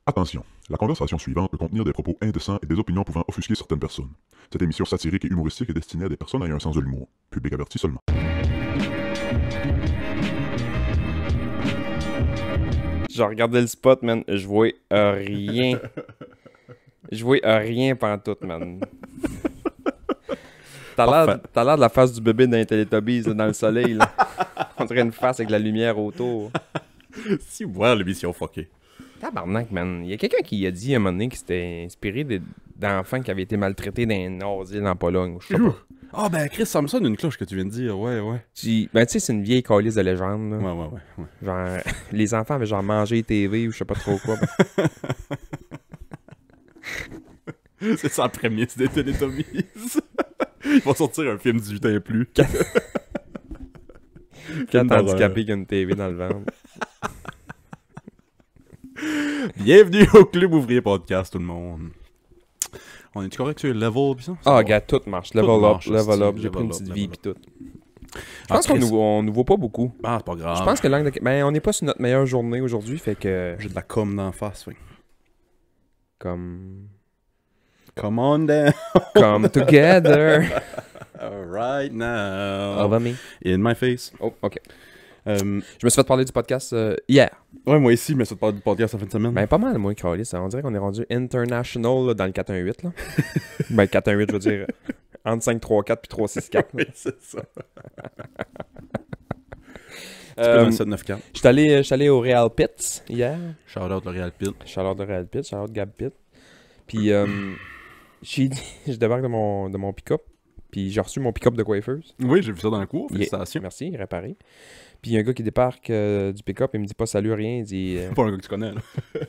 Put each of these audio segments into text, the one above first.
Attention, la conversation suivante peut contenir des propos indécents et des opinions pouvant offusquer certaines personnes. Cette émission satirique et humoristique est destinée à des personnes ayant un sens de l'humour. Public averti seulement. Je regardais le spot, man. Je vois rien. Je vois rien pantoute, man. T'as l'air de la face du bébé dans les Teletubbies, là, dans le soleil, là. On dirait une face avec la lumière autour. Si, voir l'émission fuckée. Tabarnak, man. Il y a quelqu'un qui a dit à un moment donné qu'il s'était inspiré d'enfants qui avaient été maltraités dans un asile en Pologne. Je sais pas. Ah, ben, Chris, ça me sonne une cloche que tu viens de dire. Ouais. Ben, tu sais, c'est une vieille calice de légende, là. Ouais. Genre, les enfants avaient genre mangé TV ou je sais pas trop quoi. C'est ça la prémisse des Teletubbies. Ils vont sortir un film 18 ans et plus. Quand handicapé qui a une TV dans le ventre. Bienvenue au Club Ouvrier Podcast, tout le monde. On est-tu correct sur le level pis ça? Ah, gars, tout marche. Level up. J'ai level pris une up, petite level vie up. pis tout. Je pense qu'on nous voit pas beaucoup. Ah, c'est pas grave. Je pense que l'angle de... Ben, on n'est pas sur notre meilleure journée aujourd'hui, fait que... J'ai de la com d'en face, fait. Comme... Come on down. Come together. Right now. Over me. In my face. Oh, OK. Je me suis fait parler du podcast hier. Ouais, moi ici, mais ça te parle du podcast la fin de semaine. Ben, pas mal, moi, Carlis. On dirait qu'on est rendu international là, dans le 418, là. Ben, 418, je veux dire, entre 534 puis 364. Oui, c'est ça. Tu peux dans le 794. J'étais allé au Real Pits hier. Shout out le Real Pit. Shout-out de Real Pit, shout-out Gab Pit. Puis, je débarque de mon pick-up. Puis, j'ai reçu mon pick-up de coiffeuse. Oui, j'ai vu ça dans le cours. Félicitations. Merci, il est réparé. Puis, il y a un gars qui débarque du pick-up, il me dit pas salut, rien. Il dit. Pas un gars que tu connais, là.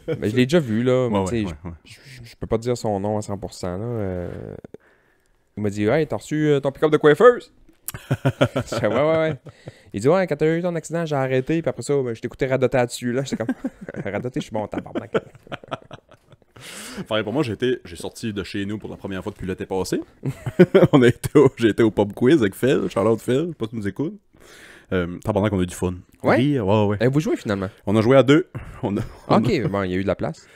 Ben, je l'ai déjà vu, là. Mais tu sais, ouais. je peux pas te dire son nom à 100%, là. Il m'a dit, hey, t'as reçu ton pick-up de coiffeuse? Je dis, ouais. Il dit, ouais, quand t'as eu ton accident, j'ai arrêté. Puis après ça, ben, je t'écoutais radoter là-dessus, là. J'étais comme, radoter, je suis bon, tabarnak. Pareil pour moi, j'ai sorti de chez nous pour la première fois depuis l'été passé. J'ai été au pub quiz avec Phil. Charlotte Phil, je sais pas si tu nous écoutes. Tabarnak, on a eu du fun. Ouais? Rire, ouais. Vous jouez finalement? On a joué à deux. Ok, bon, il y a eu de la place.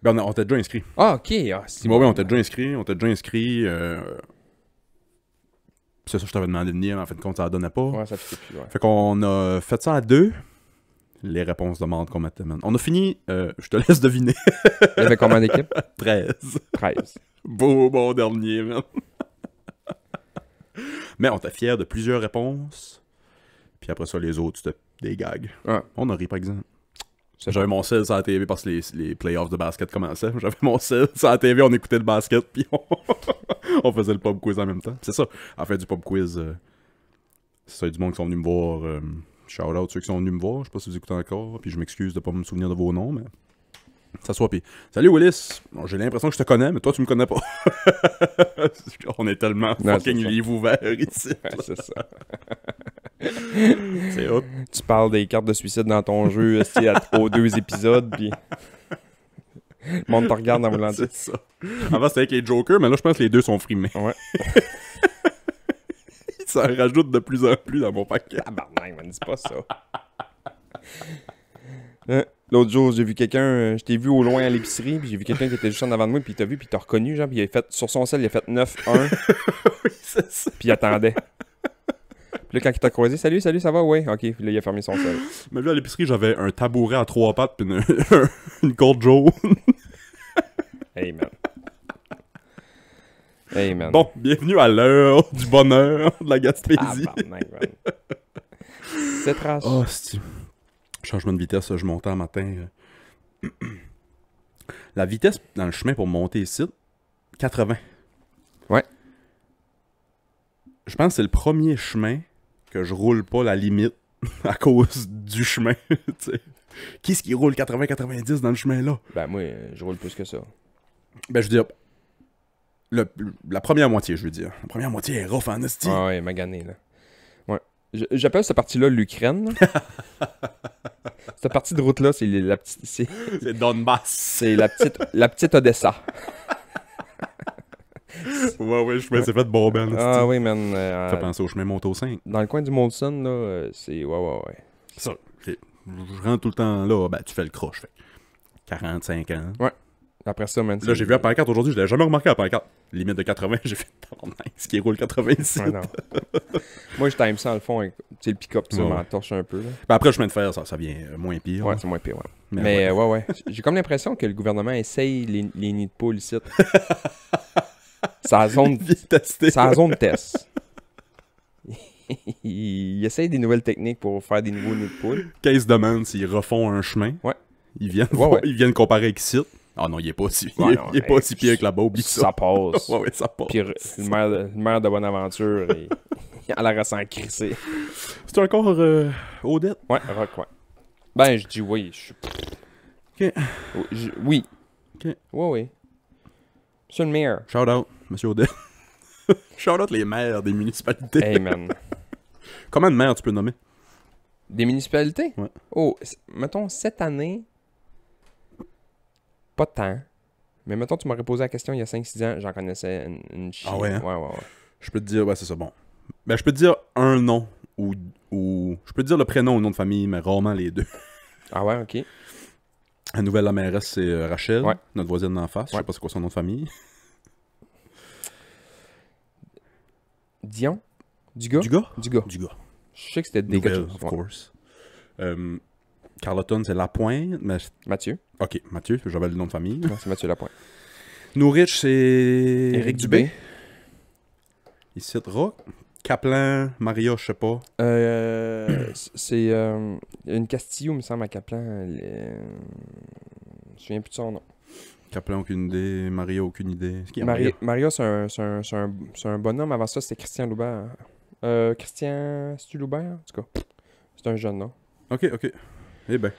Ben, on t'a déjà inscrit. Ah, ok. Ah, Oui, on t'a déjà inscrit. C'est ça que je t'avais demandé de venir, mais en fin de compte, ça la donnait pas. Ouais, ça fait plus, ouais. Fait qu'on a fait ça à deux. Les réponses demandent qu'on mette, man. On a fini, je te laisse deviner. Il y avait combien d'équipes? 13. 13. Bon dernier, man. Mais on était fiers de plusieurs réponses. Puis après ça, les autres, c'était des gags. Ouais. On a ri, par exemple. J'avais mon sel sur la TV parce que les playoffs de basket commençaient. J'avais mon sel sur la TV, on écoutait le basket, puis on faisait le pub quiz en même temps. C'est ça, à la fin du pub quiz, c'est ça, il y a du monde qui sont venus me voir. Shout out ceux qui sont venus me voir, je sais pas si vous écoutez encore, puis je m'excuse de pas me souvenir de vos noms, mais... Ça soit, puis salut Willis, bon, j'ai l'impression que je te connais, mais toi tu me connais pas. On est tellement fucking livre ouvert ici. Ouais, c'est ça. C'est hot. Tu parles des cartes de suicide dans ton jeu aux 2 épisodes, puis le monde te regarde en voulant dire. C'est ça. Avant c'était avec les Jokers, mais là je pense que les deux sont frimés. Ouais. Ça rajoute de plus en plus dans mon paquet. Tabarnak, man, dis pas ça. L'autre jour, j'ai vu quelqu'un, je t'ai vu au loin à l'épicerie, puis j'ai vu quelqu'un qui était juste en avant de moi, puis il t'a vu, puis il t'a reconnu, genre, puis il a fait, sur son sel, il a fait 9-1, Oui, c'est ça. puis il attendait. Puis là, quand il t'a croisé, salut, ça va? Ouais, ok, puis là, il a fermé son sel. Mais vu à l'épicerie, j'avais un tabouret à 3 pattes, puis une corde jaune. Hey, man. Hey, man. Bon, bienvenue à l'heure du bonheur de la Gaspésie. Tabarnak, man. C'est trash. Oh, c'est... Changement de vitesse, je montais un matin. La vitesse dans le chemin pour monter ici, 80. Ouais. Je pense que c'est le premier chemin que je roule pas la limite à cause du chemin. Qui est-ce qui roule 80-90 dans le chemin là? Ben moi, je roule plus que ça. Ben je veux dire, la première moitié, je veux dire. La première moitié est rough en esti. Ah ouais, magané, là. Ouais. J'appelle cette partie-là l'Ukraine. Cette partie de route-là, c'est la petite... C'est Donbass. C'est la petite Odessa. Ouais, je me suis fait bomber en esti. Ah oui, man. Ça fait penser au chemin Monto 5. Dans le coin du Molson, là, c'est... Ouais. Ça, je rentre tout le temps là, ben tu fais le croche. Fait 45 ans. Après ça, man. Là, j'ai vu la pancarte aujourd'hui, je l'avais jamais remarqué la pancarte. Limite de 80, j'ai fait ce qui roule 86. Ouais, non. Moi, je time ça, dans le fond, avec le pick-up, ça m'en torche un peu. Là. Ben après, le chemin de fer, ça vient moins pire. Ouais, là. c'est moins pire, ouais. Mais ouais. J'ai comme l'impression que le gouvernement essaye les nids de poules ici. C'est la zone de test. Ils essayent des nouvelles techniques pour faire des nouveaux nids de poules. Quand ils se demandent s'ils refont un chemin, ils viennent comparer avec ici. Ah non, il est pas aussi, il est pas aussi pire que là-bas, oublie ça. Ça passe. ouais, ça passe. Puis le maire de Bonaventure, il a l'air à s'en crisser. C'est encore Odette? Ouais, rock, ouais. Ben, je dis oui. Ok. Oui. Ok. Oui. Monsieur le maire. Shout out, monsieur Odette. Shout out les maires des municipalités. Hey, man. Combien de maires tu peux nommer? Des municipalités? Ouais. Oh, mettons, cette année, pas tant. Mais mettons, tu m'aurais posé la question il y a 5-6 ans, j'en connaissais une chienne. Ah ouais, hein? Ouais. Je peux te dire, ouais, c'est ça, bon. Ben, je peux te dire un nom, ou je peux te dire le prénom ou le nom de famille, mais rarement les deux. Ah ouais, ok. La nouvelle la mairesse, c'est Rachel, Ouais. notre voisine d'en face. Je sais Ouais. pas c'est quoi son nom de famille. Dion? Dugas? Dugas? Dugas. Dugas. Je sais que c'était des Nouvelle, quelque chose. of course. Carleton, c'est Lapointe, mais... Mathieu. Ok, Mathieu, j'avais le nom de famille. Non, c'est Mathieu Lapointe. Nourrich, c'est... Éric Dubé. Ici, Rock. Kaplan, Maria, je sais pas. C'est une Castillo, il me semble, à Caplan. Je me souviens plus de son nom. Kaplan, aucune idée. Maria, aucune idée. C'est qui, Maria? Maria, c'est un bonhomme. Avant ça, c'était Christian Loubert. Christian... C'est-tu Loubert? En tout cas, c'est un jeune, non? Ok. Eh ben.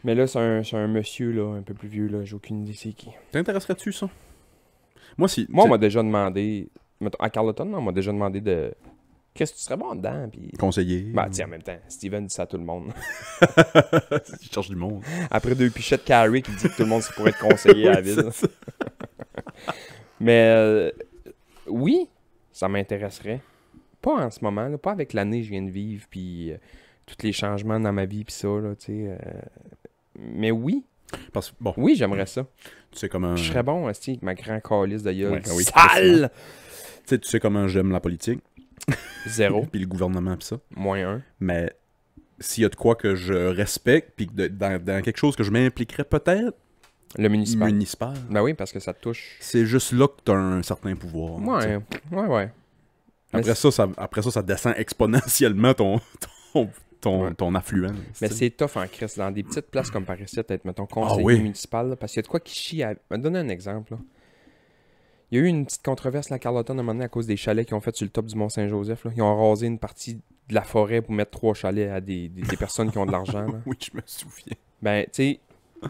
Mais là, c'est un monsieur, là, un peu plus vieux, là. J'ai aucune idée c'est qui. T'intéresserais-tu, ça? Moi, si... Moi, on m'a déjà demandé... Mettons, à Carleton, on m'a déjà demandé de... Qu'est-ce que tu serais bon dedans? Puis... Conseiller. Bah, tiens, en même temps, Steven dit ça à tout le monde. Il cherche du monde. Après 2 pichettes Carrie qui dit que tout le monde pourrait être conseiller à la ville. Mais oui, ça m'intéresserait. Pas en ce moment, là, pas avec l'année que je viens de vivre, puis tous les changements dans ma vie, puis ça, là, tu sais. Mais oui, Parce que, bon, oui, j'aimerais ça. tu sais comment... Je serais bon, aussi avec ma grande calice de gueule. Ouais, ah oui, Sale! Tu sais comment j'aime la politique. 0, Puis le gouvernement, pis ça. -1. Mais s'il y a de quoi que je respecte, puis dans quelque chose que je m'impliquerais peut-être, Le municipal. municipal, Ben oui, parce que ça te touche. c'est juste là que t'as un certain pouvoir. tu sais. Ouais. Après ça descend exponentiellement ton affluence. Mais tu sais. c'est tough en Christ. Dans des petites places comme par ici, d'être, mettons, conseiller oui. municipal. Là, parce qu'il y a de quoi qui chie à... Je vais te donner un exemple. Là. Il y a eu une petite controverse là, à Carleton à un moment donné à cause des chalets qu'ils ont fait sur le top du Mont-Saint-Joseph. Là. Ils ont rasé une partie de la forêt pour mettre 3 chalets à des personnes qui ont de l'argent. Là. Oui, je me souviens. Ben, tu sais,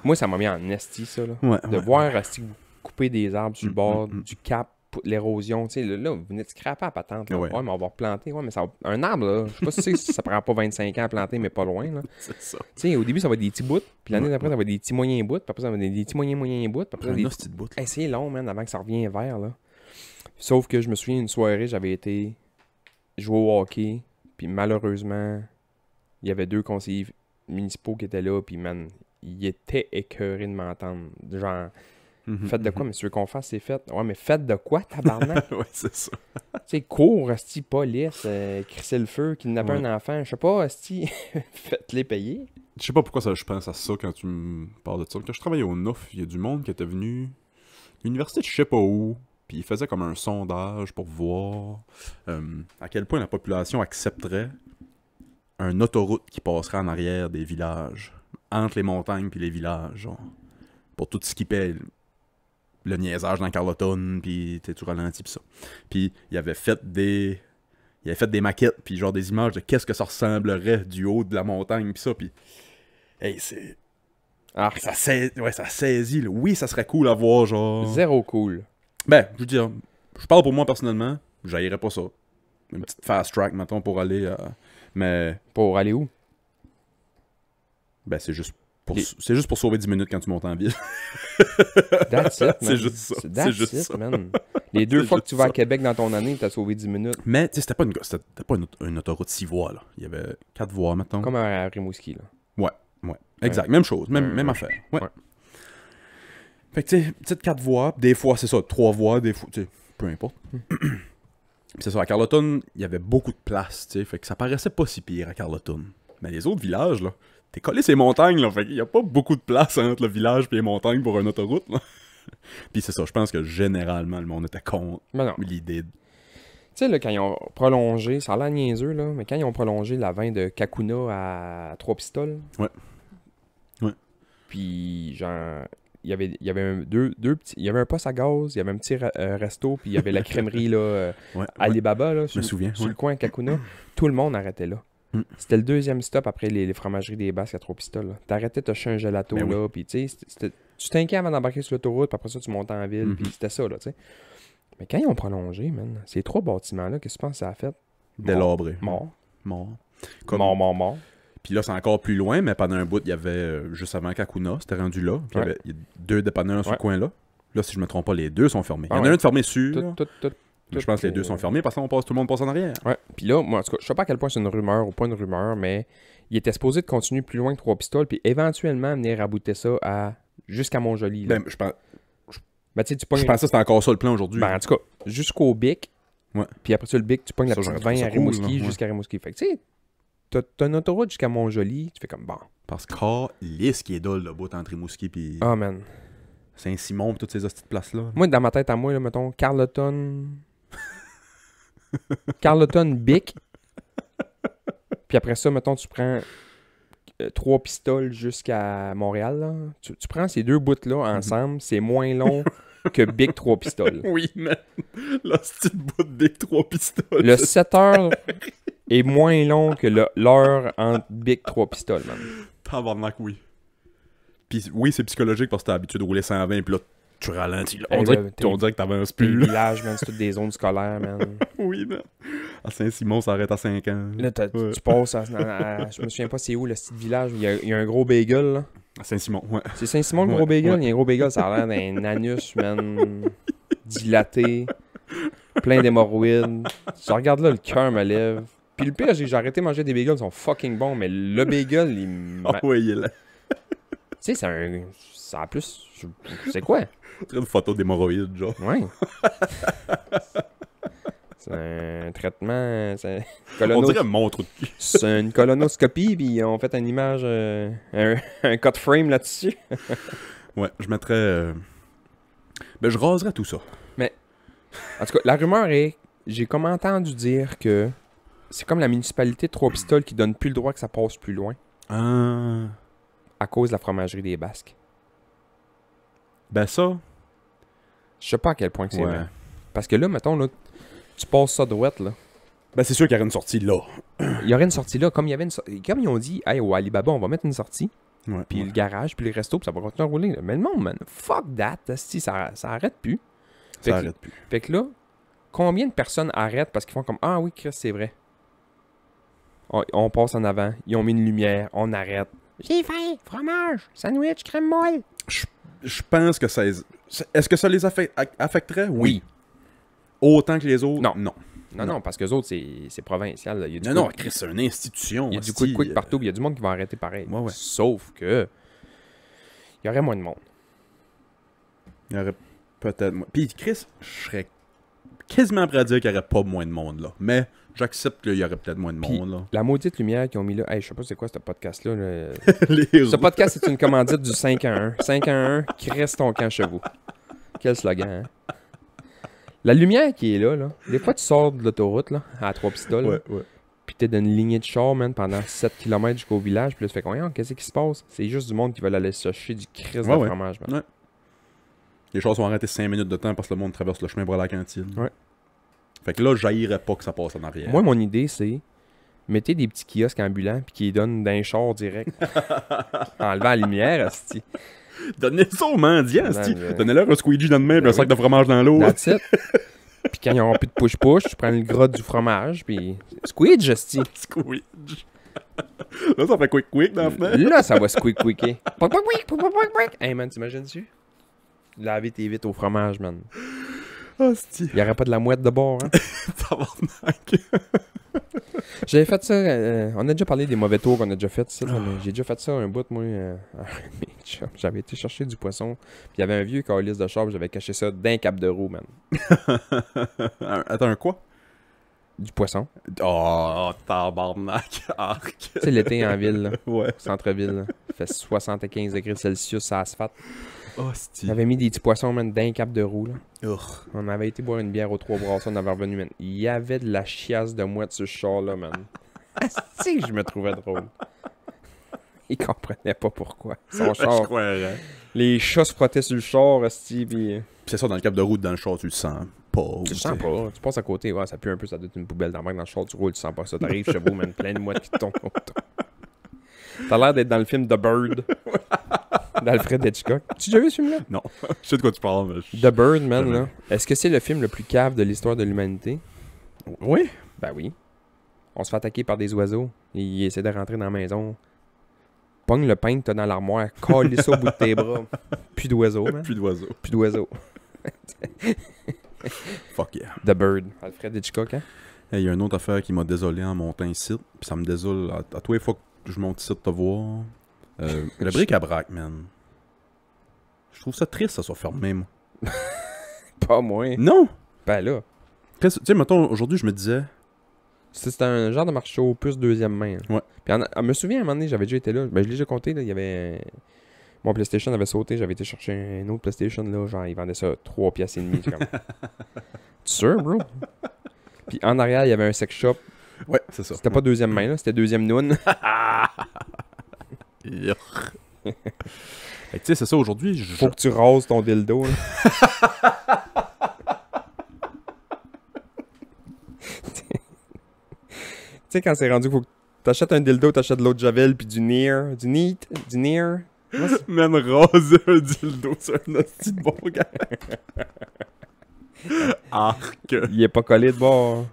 moi, ça m'a mis en esti, ça. Là. Ouais, De voir esti, vous couper des arbres sur le bord du cap, l'érosion. Tu sais, là, vous venez de scraper à la patente. Là. Ouais. Ouais, mais on va replanter. Ouais, mais ça, un arbre, là, je sais pas si ça prend pas 25 ans à planter, mais pas loin. Là. c'est ça. Tu sais, au début, ça va être des petits bouts. Puis l'année Ouais, d'après, ça va être des petits moyens bouts. Puis après, ça va être des petits moyens bouts. Puis après, ça, Un des... hostie de bout, là. Hey, c'est long, man, avant que ça revienne vert, là. Sauf que je me souviens, une soirée, j'avais été jouer au hockey. Puis malheureusement, il y avait 2 conseillers municipaux qui étaient là. Puis man, ils étaient écœurés de m'entendre. Genre, faites de quoi, mais si tu veux qu'on fasse, c'est fait. Ouais, mais faites de quoi, tabarnak? Ouais, c'est ça. Tu sais, cours, esti, police, crisser le feu, kidnapper un enfant, je sais pas, esti, faites-les payer. Je sais pas pourquoi je pense à ça quand tu me parles de ça. Quand je travaillais au NOF, il y a du monde qui était venu à l'université de je sais pas où, puis ils faisaient comme un sondage pour voir à quel point la population accepterait un autoroute qui passerait en arrière des villages, entre les montagnes puis les villages, genre, pour tout ce qui paie le niaisage dans Carleton, puis tu ralentis pis ça. Puis il avait fait des maquettes, puis genre des images de qu'est-ce que ça ressemblerait du haut de la montagne, pis ça, puis hey, c'est... Ah, Ça saisit, là. Oui, ça serait cool à voir, genre... zéro cool. Ben, je veux dire, je parle pour moi personnellement, j'haïrais pas ça. Une petite fast track, mettons, pour aller... mais, Pour aller où? ben, c'est juste pour sauver 10 minutes quand tu montes en ville. That's it, man. C'est juste ça. That's C'est juste it, ça. man. Les 2 C'est fois que juste tu vas à ça. Québec dans ton année, t'as sauvé 10 minutes. Mais, tu sais, c'était pas une autoroute 6 voies, là. Il y avait 4 voies, mettons. Comme à Rimouski, là. Ouais. Exact. Même chose. Même affaire. Ouais. Fait que, tu sais, petite 4 voies, des fois, c'est ça, 3 voies, des fois, tu sais, peu importe. Puis c'est ça, à Carleton, il y avait beaucoup de place, tu sais, fait que ça paraissait pas si pire à Carleton. Mais les autres villages, là, t'es collé ces montagnes, là, fait qu'il y a pas beaucoup de place entre le village et les montagnes pour une autoroute, là. Puis c'est ça, je pense que généralement, le monde était contre Mais non. l'idée de... Tu sais, là, quand ils ont prolongé, ça a l'air niaiseux, là, mais quand ils ont prolongé la 20 de Kakuna à 3 pistoles. Ouais. Ouais. Puis, genre, il y avait il y avait un poste à gaz, il y avait un petit resto, puis il y avait la crèmerie, là, Ouais, Alibaba, là, je me souviens. sur le coin à Kakuna. Tout le monde arrêtait là. Mm. C'était le deuxième stop après les fromageries des Basques à 3 pistoles. Là. T'arrêtais de te chercher un gelato, Ben là, puis tu sais, tu t'inquiètes avant d'embarquer sur l'autoroute, puis après ça, tu montais en ville, puis c'était ça, là, tu sais. Mais quand ils ont prolongé, man, ces 3 bâtiments-là, qu'est-ce que tu penses que ça a fait? Délabré. Mort. Comme... Mort. Puis là, c'est encore plus loin, mais pendant un bout, il y avait, juste avant Kakuna, c'était rendu là. Puis il y a 2 dépanneurs sur le coin là. Là, si je me trompe pas, les 2 sont fermés. Il y en a un de fermé sûr. Je pense que les 2 sont fermés parce que tout le monde passe en arrière. Ouais. Puis là, moi, en tout cas, je sais pas à quel point c'est une rumeur ou pas une rumeur, mais il était supposé de continuer plus loin que 3 pistoles, puis éventuellement venir rabouter ça jusqu'à Montjoli. Là. Ben, je pense tu que c'était encore ça le plan aujourd'hui. Ben, en tout cas, jusqu'au Bic. Ouais. Puis après ça, le Bic, tu pognes la Ça, petite j'aurais 20 à trouvé ça Rimouski cool, jusqu'à Rimouski. Fait que tu sais, t'as une autoroute jusqu'à Montjoli, tu fais comme bon. Parce que lisse qui est dole le bout entre Rimouski puis Ah, man. Saint-Simon pis toutes ces hosties de places-là. Moi, dans ma tête à moi, là, mettons, Carleton, Bic. Puis après ça, mettons, tu prends 3 pistoles jusqu'à Montréal. Là. Tu prends ces 2 bouts-là ensemble, c'est moins long que Bic 3 pistoles. Oui, mais l'hostie de bout de Bic 3 pistoles. Le 7 heures est moins long que l'heure entre Bic 3 pistoles, man. Tabarnak, oui. Puis oui, c'est psychologique parce que t'as l'habitude de rouler 120 puis là, tu ralentis. Là. On dirait que t'avances plus. Le village, man, c'est toutes des zones scolaires, man. Oui, man. À Saint-Simon, ça arrête à 5 ans. Là, tu passes je me souviens pas c'est où, le petit village où il y a un gros bagel, là. À Saint-Simon, ouais. C'est Saint-Simon, le gros bagel? Il y a un gros bagel, ça a l'air d'un anus, man, dilaté, plein d'hémorroïdes. Tu regardes là, le cœur me lève. Puis le pire, j'ai arrêté de manger des bagels, ils sont fucking bons, mais le bagel, ouais, il est là. Tu sais, ça a plus... C'est quoi? C'est une photo d'hémorroïdes, genre. Ouais. C'est un traitement... On dirait mon trou de cul. C'est une colonoscopie, puis ils ont fait une image, un cut frame là-dessus. Ouais, je mettrais... Ben, je raserais tout ça. Mais, en tout cas, la rumeur est... J'ai comme entendu dire que c'est comme la municipalité de 3 pistoles qui donne plus le droit que ça passe plus loin. Ah... À cause de la fromagerie des Basques. Ben ça... Je sais pas à quel point que c'est ouais. vrai. Parce que là, mettons, là, tu passes ça droite, là. Ben c'est sûr qu'il y aurait une sortie là. Il y aurait une sortie là, comme il y avait comme ils ont dit, hey, au Alibaba, on va mettre une sortie. Ouais, Puis le garage, puis le resto, puis ça va continuer à rouler. Mais le monde, man, fuck that, ça arrête plus. Ça arrête plus. Fait que là, combien de personnes arrêtent parce qu'ils font comme, ah oui, Chris, c'est vrai. On passe en avant, ils ont mis une lumière, on arrête. J'ai faim, fromage, sandwich, crème molle. Je pense que ça... Est-ce que ça les affecterait? Oui. Autant que les autres? Non. Non, parce que les autres, c'est provincial. Là. Il y a du non, Chris, c'est une institution. Il y a du quick partout, il y a du monde qui va arrêter pareil. Ouais. Sauf que il y aurait moins de monde. Il y aurait peut-être moins. Puis Chris, je serais quasiment prêt à dire qu'il n'y aurait pas moins de monde là. Mais j'accepte qu'il y aurait peut-être moins de monde là. La maudite lumière qu'ils ont mis là, hey, je sais pas c'est quoi ce podcast-là. Les ce podcast, c'est une commandite du 5 à 1. 5 à 1, crisse ton camp chez vous. Quel slogan, hein? La lumière qui est là, des fois tu sors de l'autoroute là, à 3 pistoles, ouais. Puis t'es dans une lignée de chars, man, pendant 7 km jusqu'au village, puis là tu fais combien? Qu'est-ce qui se passe? C'est juste du monde qui veut aller se chercher du crisse de fromage, man. Ouais. Les chars sont arrêtés 5 minutes de temps parce que le monde traverse le chemin pour aller à la cantine. Ouais. Fait que là, j'haïrais pas que ça passe en arrière. Moi, mon idée, c'est mettez des petits kiosques ambulants puis qui les donnent d'un char direct. Enlevant la lumière, asti. Donnez ça aux mendiants, asti. Donnez-leur un squeegee dans le main et un sac de fromage dans l'eau. That's it. Puis quand ils n'auront plus de push-push, tu prends le gras du fromage, puis squeege, asti. Squeege. Là, ça fait quick dans la fenêtre. Là, ça va squeak-quicker. Hey, man, t'imagines-tu? Laver tes vitres au fromage, man. Hostie. Il n'y aurait pas de la mouette de bord, hein? tabarnak. J'avais fait ça, on a déjà parlé des mauvais tours qu'on a déjà fait, ça, mais j'ai déjà fait ça un bout, moi, j'avais été chercher du poisson, puis il y avait un vieux calice de char, j'avais caché ça d'un cap de roue, man. Attends, un quoi? Du poisson. Oh, tabarnak. Arc. Tu sais, l'été en ville, là, Ouais. centre-ville, là, il fait 75 degrés Celsius sur l'asphalte. Oh, c'ti. J'avais mis des petits poissons, man, d'un cap de roue, là. Urgh. On avait été boire une bière aux Trois Brassons, on avait revenu, man. Il y avait de la chiasse de mouette sur ce char-là, man. C'est que je me trouvais drôle. Il comprenait pas pourquoi. Son Je char, croirais. les chats se frottaient sur le char, esti, pis... Puis c'est ça, dans le cap de route, dans le char, tu le sens pas. Tu le sens pas, tu passes à côté, ouais, ça pue un peu, ça doit être une poubelle dans le char, tu roules, tu sens pas ça. T'arrives chez vous, man, plein de mouettes qui te tombent autour. T'as l'air d'être dans le film The Bird d'Alfred Hitchcock. Tu as déjà vu ce film-là? Non. Je sais de quoi tu parles, mais... The Bird, man, Jamais. là. Est-ce que c'est le film le plus cave de l'histoire de l'humanité? Oui? Ben oui. On se fait attaquer par des oiseaux. Ils essaient de rentrer dans la maison. Pogne le pain que t'as dans l'armoire. Colle ça au bout de tes bras. Plus d'oiseaux, man. Plus d'oiseaux. Plus d'oiseaux. Fuck yeah. The Bird. Alfred Hitchcock, hein? Il y a une autre affaire qui m'a désolé en montant ici. Puis ça me désole à tous les fois que je monte ici de te voir. Le bric-à-brac, man. Je trouve ça triste, ça soit fermé, moi. Pas moi. Non! Ben là. Tu sais, mettons, aujourd'hui, je me disais... C'était un genre de marché aux puces deuxième main. Là. Ouais. Puis je me souviens, à un moment donné, j'avais déjà été là. Ben, je l'ai déjà compté, là. Il y avait... Mon PlayStation avait sauté. J'avais été chercher un autre PlayStation, là. Genre, ils vendaient ça 3 piastres et demi. Comme... Tu sûr, bro? Puis en arrière, il y avait un sex shop. Ouais, c'est ça. C'était pas deuxième main, là. C'était deuxième noun. Yuck. Tu sais, c'est ça, aujourd'hui, Faut que tu rases ton dildo, là. Tu sais, quand c'est rendu, faut que t'achètes un dildo, t'achètes de l'eau de Javel, puis du Near. Du Near. Même rase un dildo sur un hostie de bon gars. Arc. Il est pas collé de bord.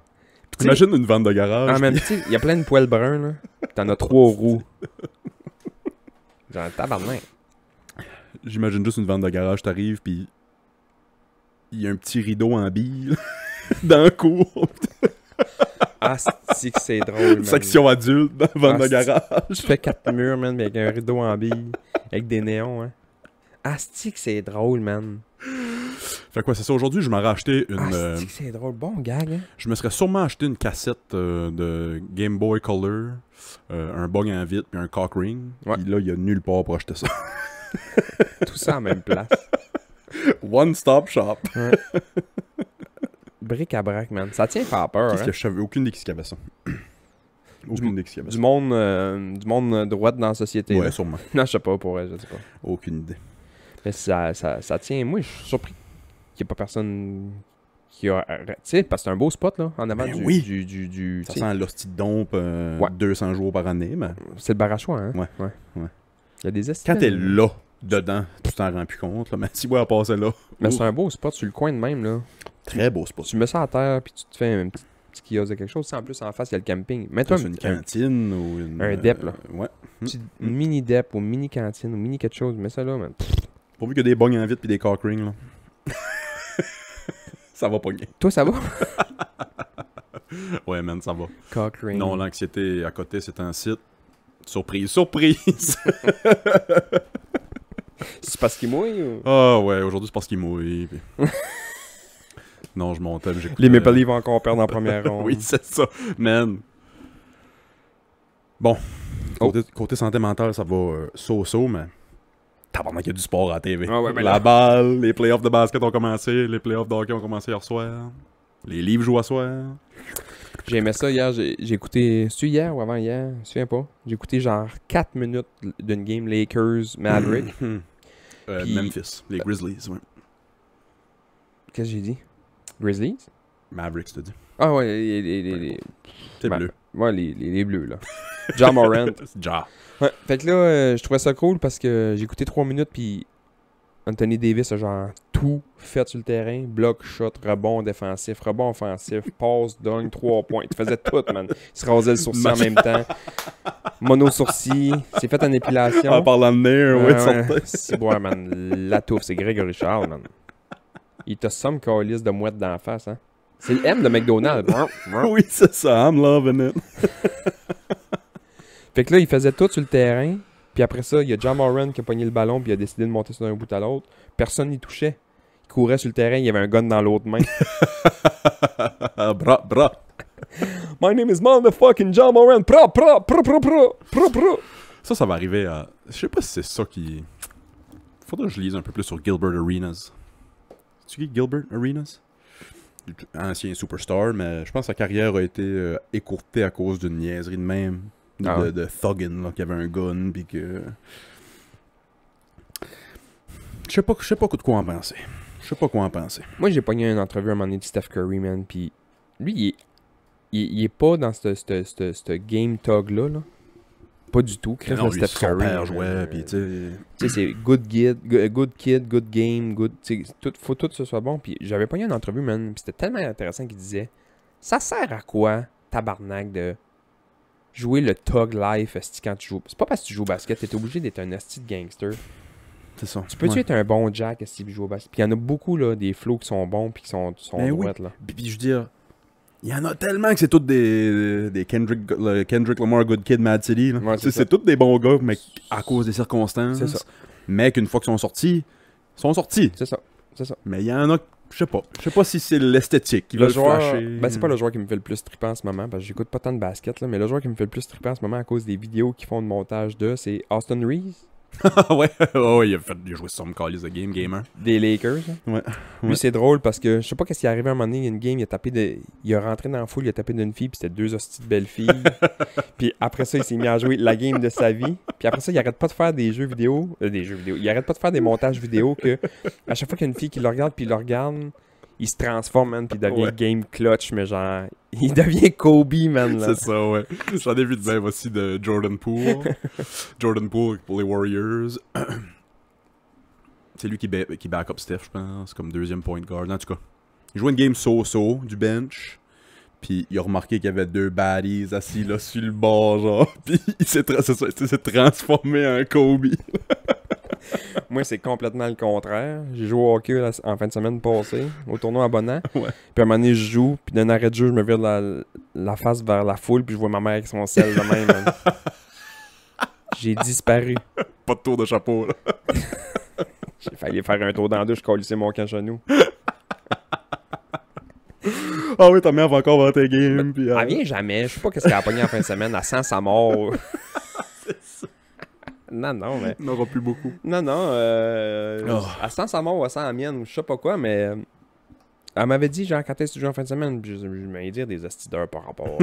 Imagine une vente de garage. En même temps, il y a plein de poils bruns, là. T'en as 3 roues. Genre, tabarnak. J'imagine juste une vente de garage, t'arrives, puis il y a un petit rideau en bille dans le cours. Ah, c'est que c'est drôle, man. Section adulte dans la vente de garage. Tu fais 4 murs, man, mais avec un rideau en bille, avec des néons, hein. Ah, c'est que c'est drôle, man. Fait quoi, c'est ça. Aujourd'hui, je m'aurais acheté une... Ah, c'est que c'est drôle. Bon gag, hein. Je me serais sûrement acheté une cassette de Game Boy Color, un bug en vite, puis un cock ring. Ouais. Puis là, il y a nulle part pour acheter ça. Tout ça en même place. One stop shop. Ouais. Bric-à-brac, man. Ça tient pas peur, Qu'est-ce hein. que je savais? Aucune idée qui avait ça. Aucune idée qui avait Du ça. monde droite dans la société. Ouais, là. sûrement. Non, je sais pas, pour elle, je sais pas. Aucune idée. Mais ça tient. Moi, je suis surpris qu'il n'y ait pas personne qui a... Tu sais, parce que c'est un beau spot, là, en avant Ben du... oui. du Ça tu sais, sent l'hostie de dompe Ouais. 200 jours par année, mais... c'est le bar à choix, hein. Ouais. Il y a des estimes. Quand t'es là, dedans, tu t'en rends plus compte, là. Mais si ouais, à passer là... Mais c'est un beau spot sur le coin de même, là. Très beau spot. Tu mets ça à terre, puis tu te fais un petit kiosque de quelque chose. En plus, en face, il y a le camping. Mets-toi Une cantine ou une... un dep, là. Ouais. une mini dep ou mini cantine ou mini quelque chose. Mets ça là, man. Pourvu qu'il y a des bonnes en vite pis des cock rings, là. Ça va pogner. Toi, ça va? Ouais, man, ça va. Cock ring. Non, l'anxiété à côté, c'est un site. Surprise, surprise! C'est parce qu'il mouille ou... Ah ouais, aujourd'hui, c'est parce qu'il mouille. Puis... non, je montais, mais j'écoutais... Les Maple Leafs vont encore perdre en première ronde. Oui, c'est ça. Man. Bon. Côté santé mentale, ça va so-so, mais... Tabarnak, il y a du sport à la TV. Ah ouais, mais la là- balle, les playoffs de basket ont commencé, les playoffs de hockey ont commencé hier soir. Les livres jouent à soir. J'ai aimé ça hier. J'ai écouté... C'est-tu hier ou avant-hier? Je me souviens pas. J'ai écouté genre 4 minutes d'une game Lakers-Maverick. Puis- Memphis, les Grizzlies, ouais. Qu'est-ce que j'ai dit? Grizzlies? Mavericks, t'as dit. Ah ouais, les C'est Ben, bleu. ouais, les bleus, là. John Morant. Ja. Ouais, fait que là, je trouvais ça cool parce que j'ai écouté 3 minutes, puis Anthony Davis a genre tout fait sur le terrain. Bloc, shot, rebond défensif, rebond offensif, passe, dunk, 3 points. Il faisait tout, man. Il se rasait le sourcil en même temps. Mono-sourcil. C'est fait en épilation. En parlant de nerfs, oui, certain. C'est bon, man. La touffe, c'est Grégory Charles, man. Il t'a somme calice de mouette d'en face, hein. C'est le M de McDonald's. Oui, c'est ça, I'm loving it. Fait que là, il faisait tout sur le terrain. Puis après ça, il y a John Moran qui a pogné le ballon puis il a décidé de monter sur un bout à l'autre. Personne n'y touchait. Il courait sur le terrain, il y avait un gun dans l'autre main. Bra. My name is motherfucking John Moran. Pro. Ça va arriver à... Je sais pas si c'est ça qui... Faudrait que je lise un peu plus sur Gilbert Arenas. Tu dis Gilbert Arenas? Ancien superstar, mais je pense que sa carrière a été écourtée à cause d'une niaiserie de même. De Thuggin, là, qui avait un gun, pis que... Je sais pas de quoi en penser. Moi, j'ai pogné une entrevue à un moment donné de Steph Curry, man, pis lui, il est pas dans ce game tog-là, là. Pas du tout. Chris, non, Steph Curry. Son père jouait, pis tu sais, c'est good kid, good game, good... faut tout que ce soit bon. Puis j'avais pogné une entrevue, man, pis c'était tellement intéressant qu'il disait « Ça sert à quoi, tabarnak, de... jouer le Tug Life esti, quand tu joues. C'est pas parce que tu joues au basket, t'es obligé d'être un esti de gangster. C'est ça. Tu peux-tu être un bon Jack esti puis jouer au basket? Puis il y en a beaucoup, là, des flows qui sont bons puis qui sont droites, là. Puis je veux dire, il y en a tellement que c'est tous des Kendrick Lamar, Good Kid, Mad City. Là. Ouais, c'est tous des bons gars, mais à cause des circonstances. C'est ça. Mais qu'une fois qu'ils sont sortis, C'est ça. Mais il y en a... Je sais pas si c'est l'esthétique qui va le flasher. Ben, c'est pas le joueur qui me fait le plus triper en ce moment, parce que j'écoute pas tant de basket, là, mais le joueur qui me fait le plus triper en ce moment à cause des vidéos qui font de montage c'est Austin Reeves. Ouais, il a joué some calice de game, gamer. Des Lakers. Ouais. Lui, c'est drôle parce que je sais pas qu'est-ce qui est arrivé à un moment donné, il y a une game, il a rentré dans la foule, il a tapé d'une fille, puis c'était 2 hosties de belles filles. Puis après ça, il s'est mis à jouer la game de sa vie. Puis après ça, il arrête pas de faire des jeux vidéo. Il arrête pas de faire des montages vidéo que à chaque fois qu'il y a une fille qui le regarde, puis il le regarde, il se transforme, man, puis il devient game clutch, mais genre, il devient Kobe, man, là. C'est ça, ouais. J'en ai vu de même aussi de Jordan Poole. Jordan Poole pour les Warriors. C'est lui qui back up Steph, je pense, comme deuxième point guard. En tout cas, il jouait une game so-so du bench. Puis il a remarqué qu'il y avait 2 baddies assis là sur le bord, genre. Puis il s'est transformé en Kobe. Moi, c'est complètement le contraire. J'ai joué au hockey en fin de semaine passée, au tournoi à Bonan. Ouais. Puis à un moment donné, je joue, puis d'un arrêt de jeu, je me vire la face vers la foule, puis je vois ma mère avec son sel de même. Man. J'ai disparu. Pas de tour de chapeau, là. J'ai failli faire un tour dans la douche, colisser mon camp genou. Ah oui, ta mère va encore voir tes games. Puis, elle vient jamais. Je sais pas qu'est-ce qu'elle a pogné en fin de semaine. Elle sent sa mort. C'est ça. Non, mais... Il n'aura plus beaucoup. Non. Elle sent sa mort ou elle sent la mienne ou je sais pas quoi, mais... Elle m'avait dit, genre, quand est-ce que tu joues en fin de semaine? Puis je m'allais dire des hosties d'heures par rapport.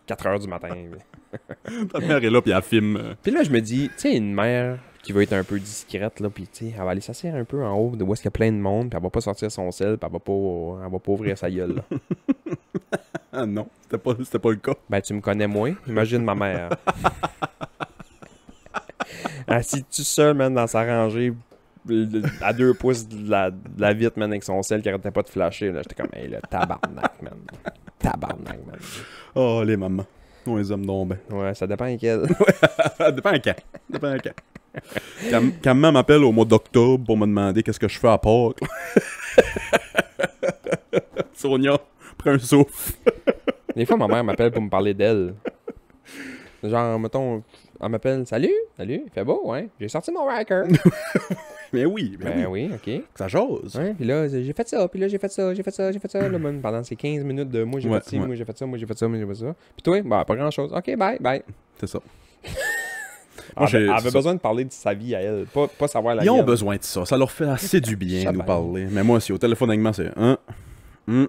4 heures du matin. Ta mère est là, puis elle filme. Puis là, je me dis, tu sais, une mère qui va être un peu discrète, là, puis tu sais, elle va aller s'asseoir un peu en haut de où est-ce qu'il y a plein de monde, puis elle va pas sortir son sel, puis elle va pas ouvrir sa gueule, là. Ah non, c'était pas le cas. Ben, tu me connais moins. Imagine ma mère. Assis tout seul, man, dans sa rangée, à 2 pouces de la vitre, man, avec son sel qui arrêtait pas de flasher, là. J'étais comme, hey, le tabarnak, man. Tabarnak, man. Oh, les mamans. On les aime donc ben. Ouais, ça dépend lesquels. Ouais, dépend quand. Quand maman m'appelle au mois d'octobre pour me demander qu'est-ce que je fais à Pâques. Sonia, prends un souffle. Des fois, ma mère m'appelle pour me parler d'elle. Genre, mettons, elle m'appelle, salut, il fait beau, ouais. J'ai sorti mon Riker. Mais oui, ben oui, ok. Ça jase. Ouais, puis là, j'ai fait ça, là, man, pendant ces 15 minutes de moi, j'ai fait ci, moi, j'ai fait ça. Puis toi, bah, pas grand-chose. Ok, bye. C'est ça. Elle avait besoin de parler de sa vie à elle, pas savoir la Ils ont mienne. besoin de ça. Ça leur fait assez du bien de nous parler. Mais moi, si au téléphone avec moi, c'est non,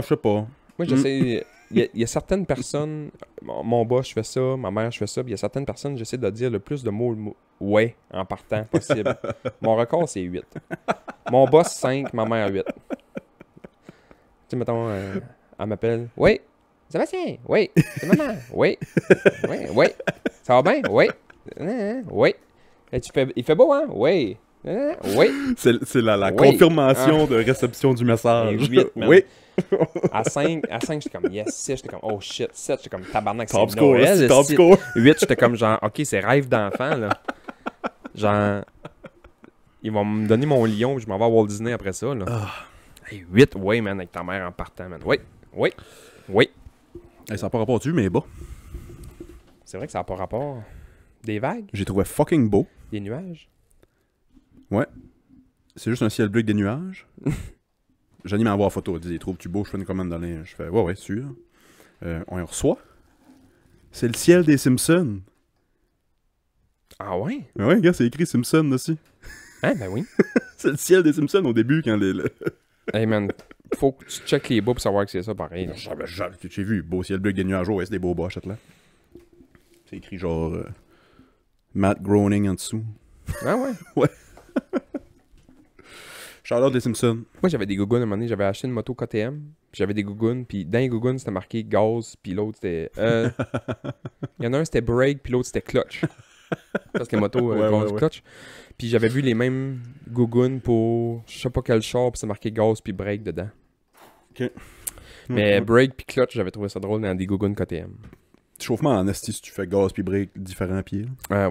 je sais pas. Moi, j'essaie... Il y a certaines personnes... Mon boss, je fais ça. Ma mère, je fais ça. Puis il y a certaines personnes, j'essaie de dire le plus de mots « ouais » en partant possible. Mon record, c'est 8. Mon boss, 5. Ma mère, 8. Tu sais, mettons, elle m'appelle « Oui. Sébastien. Oui. C'est maman. Oui. Oui. Ça va bien? Oui. Oui. Il fait beau, hein? Oui. Oui. C'est la confirmation de réception du message. 8, oui. À 5, j'étais comme yes. 6, j'étais comme oh shit. 7, j'étais comme tabarnak, top c'est score, Noël. top score. 8, j'étais comme genre ok, c'est rêve d'enfant, là. Genre Ils vont me donner mon lion, puis je m'en vais à Walt Disney après ça, là. Hey, 8, ouais, man, avec ta mère en partant, man. Oui. Hey, ça n'a pas rapport dessus, mais bon. C'est vrai que ça n'a pas rapport. Des vagues, J'ai trouvé fucking beau. des nuages. Ouais. C'est juste un ciel bleu avec des nuages. J'anime à voir photo. Elle dit, trouves-tu beau? Je fais une commande dans les... Je fais, ouais, sûr. On y reçoit. C'est le ciel des Simpsons. Ah ouais? Ouais, gars, c'est écrit Simpson aussi. Hein, ben oui. C'est le ciel des Simpsons au début quand les... Hey, man, faut que tu checkes les bas pour savoir que c'est ça, pareil. là. J'ai vu, beau ciel bleu avec des nuages. Ouais, c'est des beaux boches, là. C'est écrit genre... Matt Groening en dessous. Ah ouais? Ouais. Shout-out les Simpsons. Moi, j'avais des gougounes à un moment donné. J'avais acheté une moto KTM. Puis j'avais des gougounes. Puis dans les gougounes, c'était marqué gaz. Puis l'autre, c'était... Il y en a un, c'était brake. Puis l'autre, c'était clutch. Parce que les motos, gaz, clutch. Puis j'avais vu les mêmes gougounes pour je sais pas quel char. Puis c'était marqué gaz puis brake dedans. Ok. Mais brake puis clutch, j'avais trouvé ça drôle dans des gougounes KTM. Chauffement en esti si tu fais gaz puis break différents pieds. Ouais.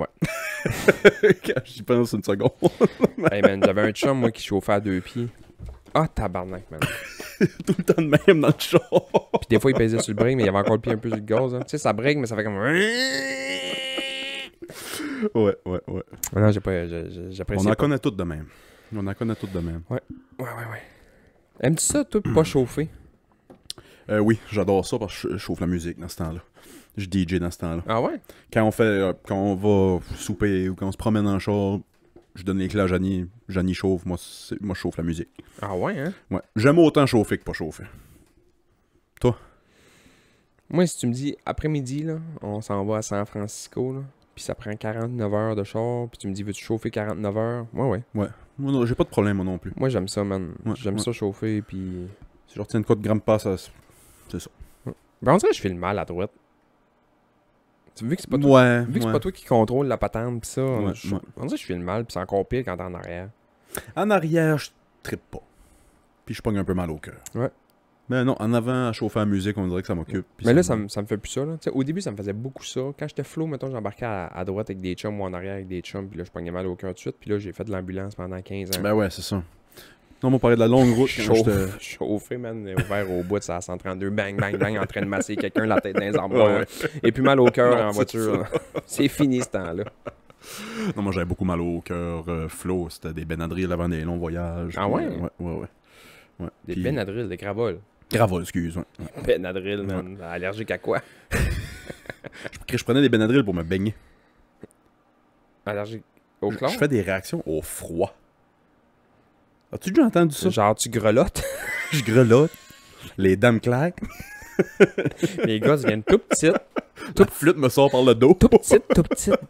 Quand j'y pense une seconde. Hey man, j'avais un chum, moi, qui chauffait à 2 pieds. Ah, tabarnak, man. Tout le temps de même dans le char. Puis des fois, il pesait sur le break, mais il avait encore le pied un peu sur le gaz. Hein. Tu sais, ça break, mais ça fait comme... Ouais. Ah non, j'apprécie On en pas. connaît toutes de même. Ouais. Aimes-tu ça, toi, pas chauffer? Oui, j'adore ça parce que je chauffe la musique dans ce temps-là. Je DJ dans ce temps-là. Ah ouais? Quand on va souper ou quand on se promène en char, je donne les clés à Janie. Janie chauffe, moi je chauffe la musique. Ah ouais, hein? Ouais. J'aime autant chauffer que pas chauffer. Toi? Moi, si tu me dis, après-midi, là, on s'en va à San Francisco, là, puis ça prend 49 heures de char, puis tu me dis, veux-tu chauffer 49 heures? Ouais. Ouais. Moi, non, j'ai pas de problème, moi non plus. Moi, j'aime ça, man. Ouais, J'aime ça chauffer, puis... Si je retiens une de gramme pas, ça... c'est ça. Ben, on dirait que je fais le mal à droite. Tu vu que c'est pas, vu que c'est pas toi qui contrôle la patente, pis ça, on dirait que je fais le mal, pis c'est encore pire quand t'es en arrière. En arrière, je trippe pas. Puis je pogne un peu mal au cœur. Ouais. Mais non, en avant, à chauffer la musique, on dirait que ça m'occupe. Mais là, ça me fait plus ça. Là. Au début, ça me faisait beaucoup ça. Quand j'étais flow, mettons, j'embarquais à droite avec des chums ou en arrière avec des chums, puis là, je pognais mal au cœur tout de suite. Puis là, j'ai fait de l'ambulance pendant 15 ans. Ben ouais, c'est ça. Non, on parlait de la longue route quand j'étais... Chauffé, man, ouvert au bout de sa 132, bang, en train de masser quelqu'un la tête dans les armoires. Ouais. Et puis mal au cœur en voiture. C'est fini ce temps-là. Non, moi j'avais beaucoup mal au cœur. Flow, c'était des Benadryl avant des longs voyages. Ah ouais? Ouais. Des puis... Benadryl, des Gravol. Gravol, excuse. Ouais. Benadryl, man. Ouais. Allergique à quoi? Je prenais des Benadryl pour me baigner. Allergique au chlore? Je fais des réactions au froid. As-tu déjà entendu ça? Genre, tu grelottes? Je grelotte. Les dents me claquent. Les gosses viennent tout petites. La flûte me sort par le dos. Tout petite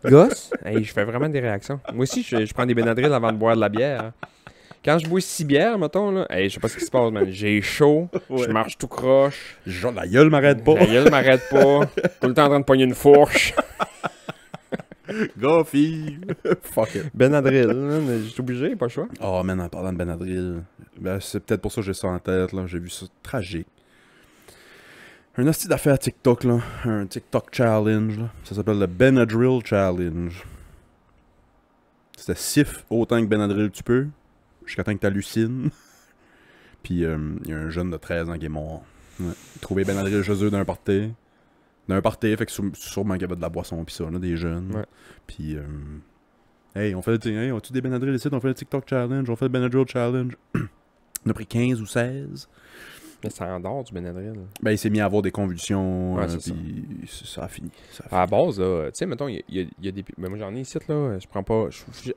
gosse. Hey, je fais vraiment des réactions. Moi aussi, je prends des Benadryl avant de boire de la bière. Quand je bois 6 bières, mettons, là, hey, je sais pas ce qui se passe, man. J'ai chaud, je marche tout croche. Genre, la gueule m'arrête pas. La gueule m'arrête pas. Tout le temps en train de pogner une fourche. Go, fille. Fuck it. Benadryl, j'ai obligé, pas le choix. Oh, man, en parlant de Benadryl, ben, c'est peut-être pour ça que j'ai ça en tête, là. J'ai vu ça tragique. Un hostie d'affaires TikTok, là. Un TikTok challenge, là. Ça s'appelle le Benadryl Challenge. C'était siffle autant que Benadryl tu peux, jusqu'à temps que t'hallucines. Puis, il y a un jeune de 13 ans qui est mort. Ouais. Trouvé Benadryl chez eux d'un party. Fait que sûrement qu'il y avait de la boisson pis ça, là, des jeunes. Ouais. Puis, hey, on a-tu des Benadryl ici? On fait le TikTok challenge, on fait le Benadryl challenge. On a pris 15 ou 16. Mais ça endort du Benadryl. Ben, il s'est mis à avoir des convulsions, ouais, puis ça a fini. À la base, tu sais, mettons, il y a des... Ben, moi, j'en ai ici, là, je prends pas...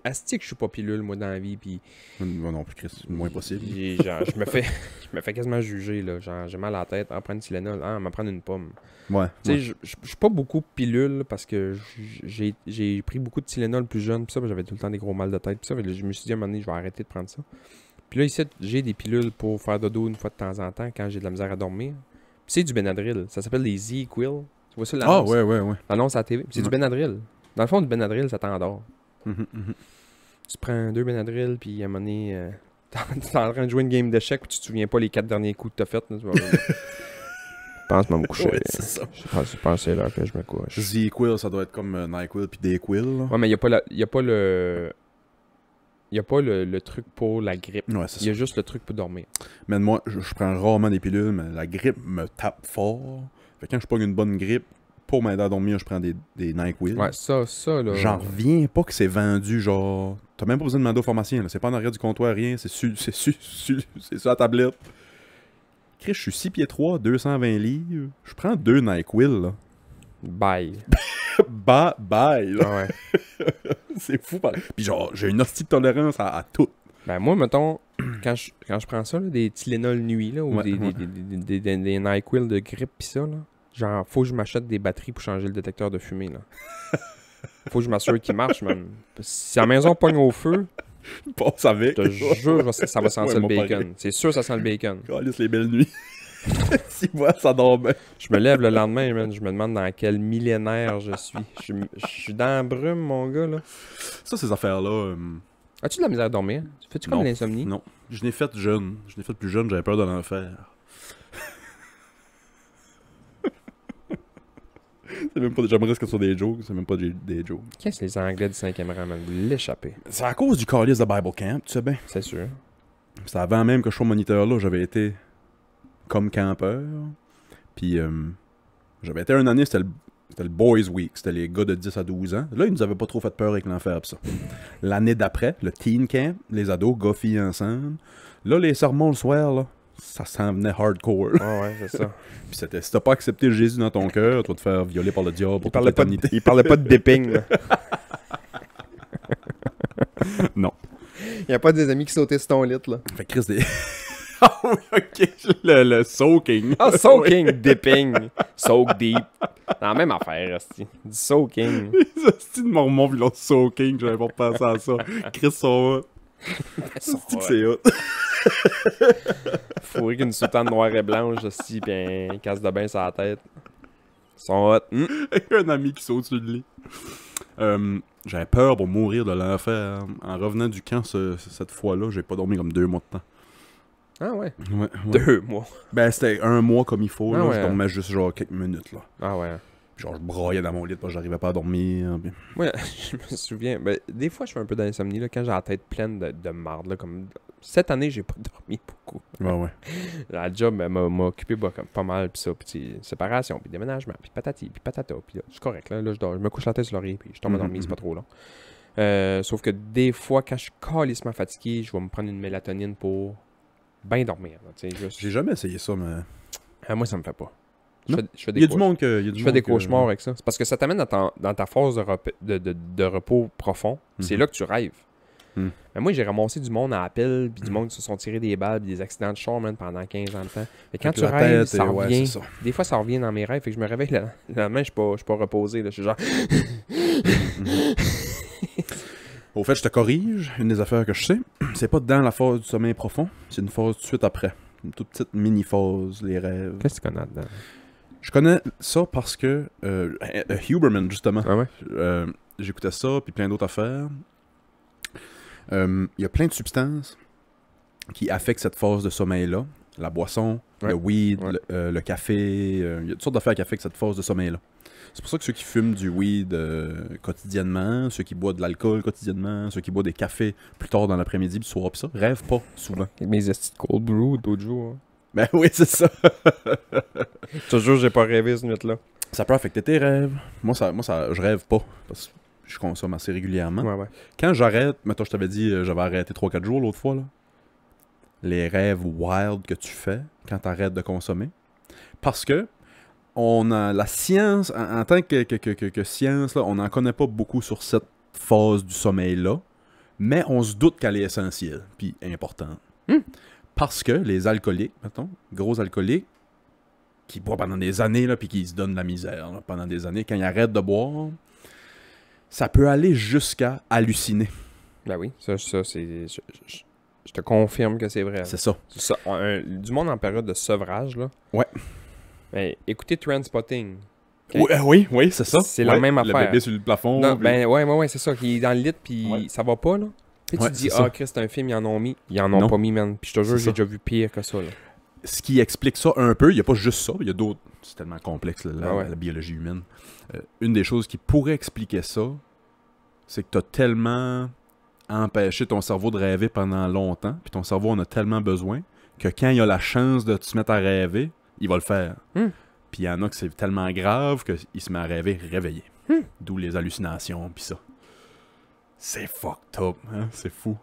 Astique, je suis pas pilule, moi, dans la vie, puis... Moi non plus, Chris, c'est le moins possible. Je me fais quasiment juger, là. Genre, j'ai mal à la tête, en prendre une Tylenol, m'en prendre une pomme. Ouais. Tu sais, je suis pas beaucoup pilule, parce que j'ai pris beaucoup de Tylenol plus jeune, puis ça, j'avais tout le temps des gros mal de tête, puis ça, je me suis dit, à un moment donné, je vais arrêter de prendre ça. Puis là, ici, j'ai des pilules pour faire dodo une fois de temps en temps quand j'ai de la misère à dormir. Puis c'est du Benadryl. Ça s'appelle les ZQL. Tu vois ça, l'annonce? Ah, ouais. L'annonce à la TV. Puis c'est du Benadryl. Dans le fond, du Benadryl, ça t'endort. Tu prends 2 Benadryl, puis à un moment donné, t'es en train de jouer une game d'échecs, puis tu te souviens pas les 4 derniers coups que t'as fait. Je pense me coucher. Ouais, c'est ça. Je pense c'est là que je me couche. ZQL, ça doit être comme NyQuil puis DayQuil. Ouais, mais il y a pas le... il n'y a pas le truc pour la grippe. Ouais, c'est Il y a ça. juste le truc pour dormir. Mais moi, je prends rarement des pilules, mais la grippe me tape fort. Fait que quand je pogne une bonne grippe, pour m'aider à dormir, je prends des NyQuil. Ouais, ça, là. J'en reviens pas que c'est vendu, genre... T'as même pas besoin de demander au pharmacien, là. C'est pas en arrière du comptoir, rien. C'est sur la tablette. Chris, je suis 6 pieds 3, 220 livres. Je prends 2 NyQuil, là. Bye. Bye, là. Ah ouais. C'est fou, pareil. Puis genre, j'ai une hostie de tolérance à tout. Ben moi, mettons, quand je prends ça, là, des Tylenol nuit, là, ou Ouais, des NyQuil de grippe pis ça, là, genre, faut que je m'achète des batteries pour changer le détecteur de fumée, là. Faut que je m'assure qu'il marche, man. Si la maison pogne au feu, Passe avec. je te jure, ça va sentir Ouais, le moi, bacon. pareil. C'est sûr, ça sent le bacon. Calisse les belles nuits. Si moi, ça dort bien. Je me lève le lendemain, man, je me demande dans quel millénaire je suis. Je suis dans la brume, mon gars, là. Ça, ces affaires-là... As-tu de la misère à dormir? Fais-tu comme Non. l'insomnie? Non. Je l'ai fait jeune. Je l'ai fait plus jeune, j'avais peur de l'enfer. C'est même pas... J'aimerais que ce soit des jokes, c'est même pas des jokes. Qu'est-ce que les Anglais du 5e rang, man? Vous l'échappez. C'est à cause du calice de Bible Camp, tu sais bien. C'est sûr. C'est avant même que je sois moniteur là, j'avais été comme campeur. Puis j'avais été une année, c'était le Boys Week, c'était les gars de 10 à 12 ans. Là, ils nous avaient pas trop fait peur avec l'enfer pis ça. L'année d'après, le Teen Camp, les ados, gars, filles ensemble. Là, les sermons le soir, là, ça s'en venait hardcore. Ah ouais, c'est ça. Puis c'était, si t'as pas accepté Jésus dans ton cœur, tu vas te faire violer par le diable pour toute l'éternité. Il parlait pas de dipping, là. Non. Il y a pas des amis qui sautaient sur ton lit, là. Fait que Chris des... Ah oui, ok, le soaking. Ah, soaking, dipping, soak deep. Dans la même affaire, esti. Du soaking. Les hosties de mormons pis l'autre soaking, j'avais pas pensé à ça. Chris sont hot. C'est que c'est hot. Fourré qu'une soutane noire et blanche, esti, pis un casse de bain sur la tête. Ils sont hot. Un ami qui saute sur le lit. J'avais peur pour mourir de l'enfer. En revenant du camp cette fois-là, j'ai pas dormi comme 2 mois de temps. Ah ouais. Ouais. 2 mois. Ben c'était 1 mois comme il faut. Ah Là. ouais. Je dormais juste genre quelques minutes. Là. Ah ouais. Genre je broyais dans mon lit parce que j'arrivais pas à dormir. Puis... Moi, je me souviens, ben, des fois, je fais un peu d'insomnie, là, quand j'ai la tête pleine de marde, là, comme... Cette année, j'ai pas dormi beaucoup. Ouais. La job m'a occupé pas mal, pis ça, pis séparation, pis déménagement, pis patati, pis patata, pis là, c'est correct, là, je dors, je me couche la tête sur l'oreiller, pis je tombe à dormir, c'est pas trop long. Sauf que des fois, quand je suis calissement fatigué, je vais me prendre une mélatonine pour bien dormir, là, tu sais, juste... J'ai jamais essayé ça, mais... moi, ça me fait pas. Non. Je fais Il y a du monde que... Je fais des cauchemars avec ça. C'est parce que ça t'amène dans ta phase de repos profond. C'est là que tu rêves. Mais moi, j'ai ramassé du monde à appel, puis du monde qui se sont tirés des balles, puis des accidents de char, man, pendant 15 ans de temps. Et quand tu rêves, ça revient. Ça. Des fois, ça revient dans mes rêves. Fait que je me réveille le lendemain, je suis pas reposé. Là. Je suis genre... Au fait, je te corrige. Une des affaires que je sais, c'est pas dans la phase du sommeil profond, c'est une phase tout de suite après. Une toute petite mini-phase, les rêves. Qu'est-ce que tu connais dedans? Je connais ça parce que Huberman, justement. Ah ouais? J'écoutais ça, puis plein d'autres affaires. Il y a plein de substances qui affectent cette phase de sommeil-là. La boisson, Ouais. le weed, Ouais. le café. Il y a toutes sortes d'affaires qui affectent cette phase de sommeil-là. C'est pour ça que ceux qui fument du weed quotidiennement, ceux qui boivent de l'alcool quotidiennement, ceux qui boivent des cafés plus tard dans l'après-midi, puis le soir, pis ça, rêvent pas souvent. Avec mes estis de cold brew d'autres jours. Hein. Ben oui, c'est ça. Toujours, j'ai pas rêvé cette nuit-là. Ça peut affecter tes rêves. Moi, je rêve pas. Parce que je consomme assez régulièrement. Ouais. Quand j'arrête, mettons, je t'avais dit, j'avais arrêté 3-4 jours l'autre fois, là. Les rêves wild que tu fais quand t'arrêtes de consommer. Parce que, on a la science, en tant que science, là, on n'en connaît pas beaucoup sur cette phase du sommeil-là. Mais on se doute qu'elle est essentielle, puis importante. Parce que les alcooliques, mettons, gros alcooliques, qui boivent pendant des années, là, puis qui se donnent de la misère là, pendant des années, quand ils arrêtent de boire, ça peut aller jusqu'à halluciner. Ben oui, ça c'est... Je te confirme que c'est vrai. C'est ça. Du monde en période de sevrage, là. Ouais. Ben, écoutez Trainspotting. Okay. Oui, c'est ça. C'est la même affaire. Le bébé sur le plafond. Non, puis... ben ouais, c'est ça. Qui est dans le lit, puis ça va pas, là. Puis Ouais, tu te dis, c'est ça. Chris, c'est un film, ils en ont mis. Ils en ont Non. pas mis, man. Puis je te jure, C'est j'ai ça. déjà vu pire que ça, là. Ce qui explique ça un peu, il n'y a pas juste ça, il y a d'autres. C'est tellement complexe, là, Ouais. la biologie humaine. Une des choses qui pourrait expliquer ça, c'est que tu as tellement empêcher ton cerveau de rêver pendant longtemps, puis ton cerveau en a tellement besoin que quand il a la chance de se mettre à rêver, il va le faire. Puis il y en a que c'est tellement grave qu'il se met à rêver réveillé. D'où les hallucinations, puis ça. C'est fucked up, hein? C'est fou.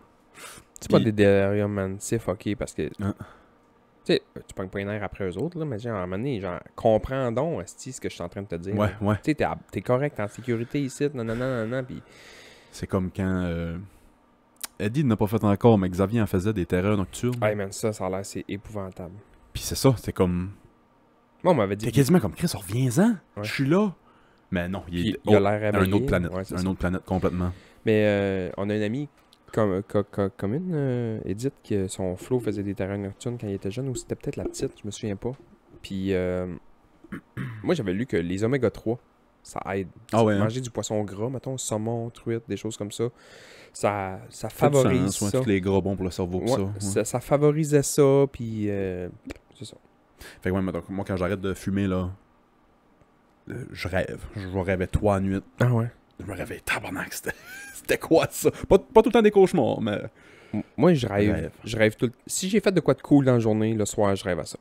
C'est pas des déliriums, man. C'est fucké parce que... Hein? Tu sais, tu pognes pas les nerfs après eux autres, là, mais genre, à un moment donné, genre, comprends donc, esti, ce que je suis en train de te dire. Ouais, ouais. Tu sais, t'es correct, t'es en sécurité ici, non, puis... C'est comme quand... Eddie n'a pas fait encore, mais Xavier en faisait des terreurs nocturnes. Hey, man, ça a l'air, c'est épouvantable. Puis c'est ça, c'est comme... Moi, on m'avait dit... T'es quasiment comme Chris, reviens-en, Ouais. je suis là. Mais non, il a l'air réveillé. une autre planète. Ouais, c'est une ça. autre planète complètement. Mais on a une amie commune, Edith, que son flow faisait des terrains nocturnes quand il était jeune, ou c'était peut-être la petite, je me souviens pas. Puis moi, j'avais lu que les oméga 3, ça aide. Ah ouais, hein? Manger du poisson gras, mettons, saumon, truite, des choses comme ça, ça Fait du favorise sens, ouais, ça. tous les gras bons pour le cerveau, pis Ouais, ça. Ouais. ça favorisait ça, puis c'est ça. Fait que ouais, mettons, moi, quand j'arrête de fumer, là, je rêve. Je vais rêver 3 nuits. Ah ouais? Je me réveille, tabarnak, c'était quoi ça? Pas tout le temps des cauchemars, mais... Moi, je rêve tout le... Si j'ai fait de quoi de cool dans la journée, le soir, je rêve à ça.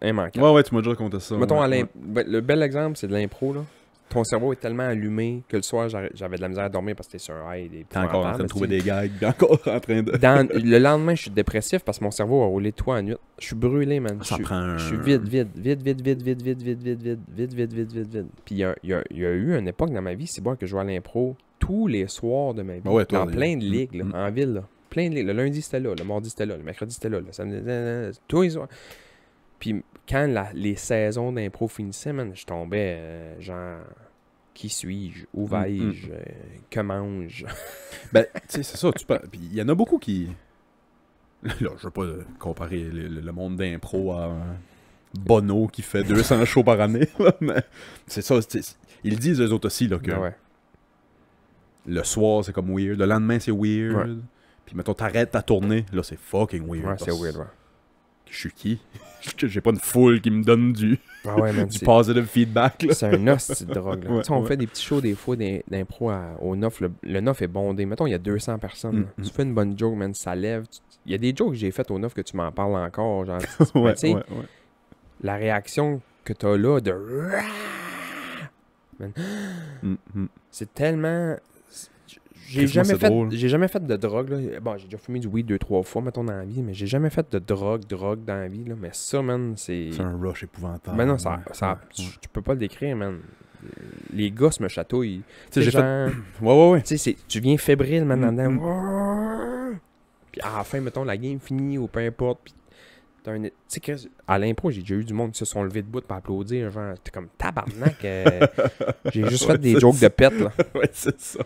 Immanquable. Ouais, tu m'as déjà raconté ça. Mettons, ouais. le bel exemple, c'est de l'impro, là. Ton cerveau est tellement allumé que le soir, j'avais de la misère à dormir parce que t'es sur un high. T'es encore en train de trouver des gags, puis encore en train de... Le lendemain, je suis dépressif parce que mon cerveau a roulé toi à nuit. Je suis brûlé, man. Ça prend un... Je suis vide. Puis il y a eu une époque dans ma vie, c'est bon que je jouais à l'impro tous les soirs de ma vie. Ouais, toi, dans plein de ligues, là, en ville, là. Plein de ligues. Le lundi, c'était là. Le mardi, c'était là. Le mercredi, c'était là. Le samedi, tous les soirs. Puis quand les saisons d'impro finissaient, man, je tombais genre... Qui suis-je? Où vais-je? Que mange? Ben, tu sais, c'est ça. Puis il y en a beaucoup qui... Là, je veux pas comparer le monde d'impro à Bono qui fait 200 shows par année, là, mais c'est ça. Ils disent eux autres aussi, là, que Ouais. le soir, c'est comme weird. Le lendemain, c'est weird. Ouais. Puis mettons, t'arrêtes ta tournée. Là, c'est fucking weird. Ouais, c'est parce weird, ouais. Je suis qui? J'ai pas une foule qui me donne du Ah ouais, man, du positive feedback, là. c'est un os de drogue. Là. Ouais, Tu sais, on ouais. fait des petits shows des fois d'impro au Nof. Le Nof est bondé. Mettons, il y a 200 personnes. là. Tu fais une bonne joke, man, ça lève. Il y a des jokes que j'ai faites au Nof que tu m'en parles encore. Genre, Ouais, tu sais, ouais. la réaction que t'as là de... Man, c'est tellement... J'ai Qu'est-ce que jamais, c'est drôle. j'ai jamais fait de drogue. Là. Bon, j'ai déjà fumé du weed 2-3 fois, mettons, dans la vie, mais j'ai jamais fait de drogue dans la vie. Là. Mais ça, man, c'est... C'est un rush épouvantable. Mais non, ouais. tu peux pas le décrire, man. Les gosses me chatouillent. Tu sais, j'ai genre, Ouais. tu sais, tu viens fébrile, man, dedans. Puis à la fin, mettons, la game finie ou peu importe. Puis t'as un... Tu sais, Chris, à l'impro, j'ai déjà eu du monde qui se sont levés debout pour applaudir. Genre, t'es comme tabarnak. J'ai juste fait des jokes de pète, là. Ouais, c'est ça.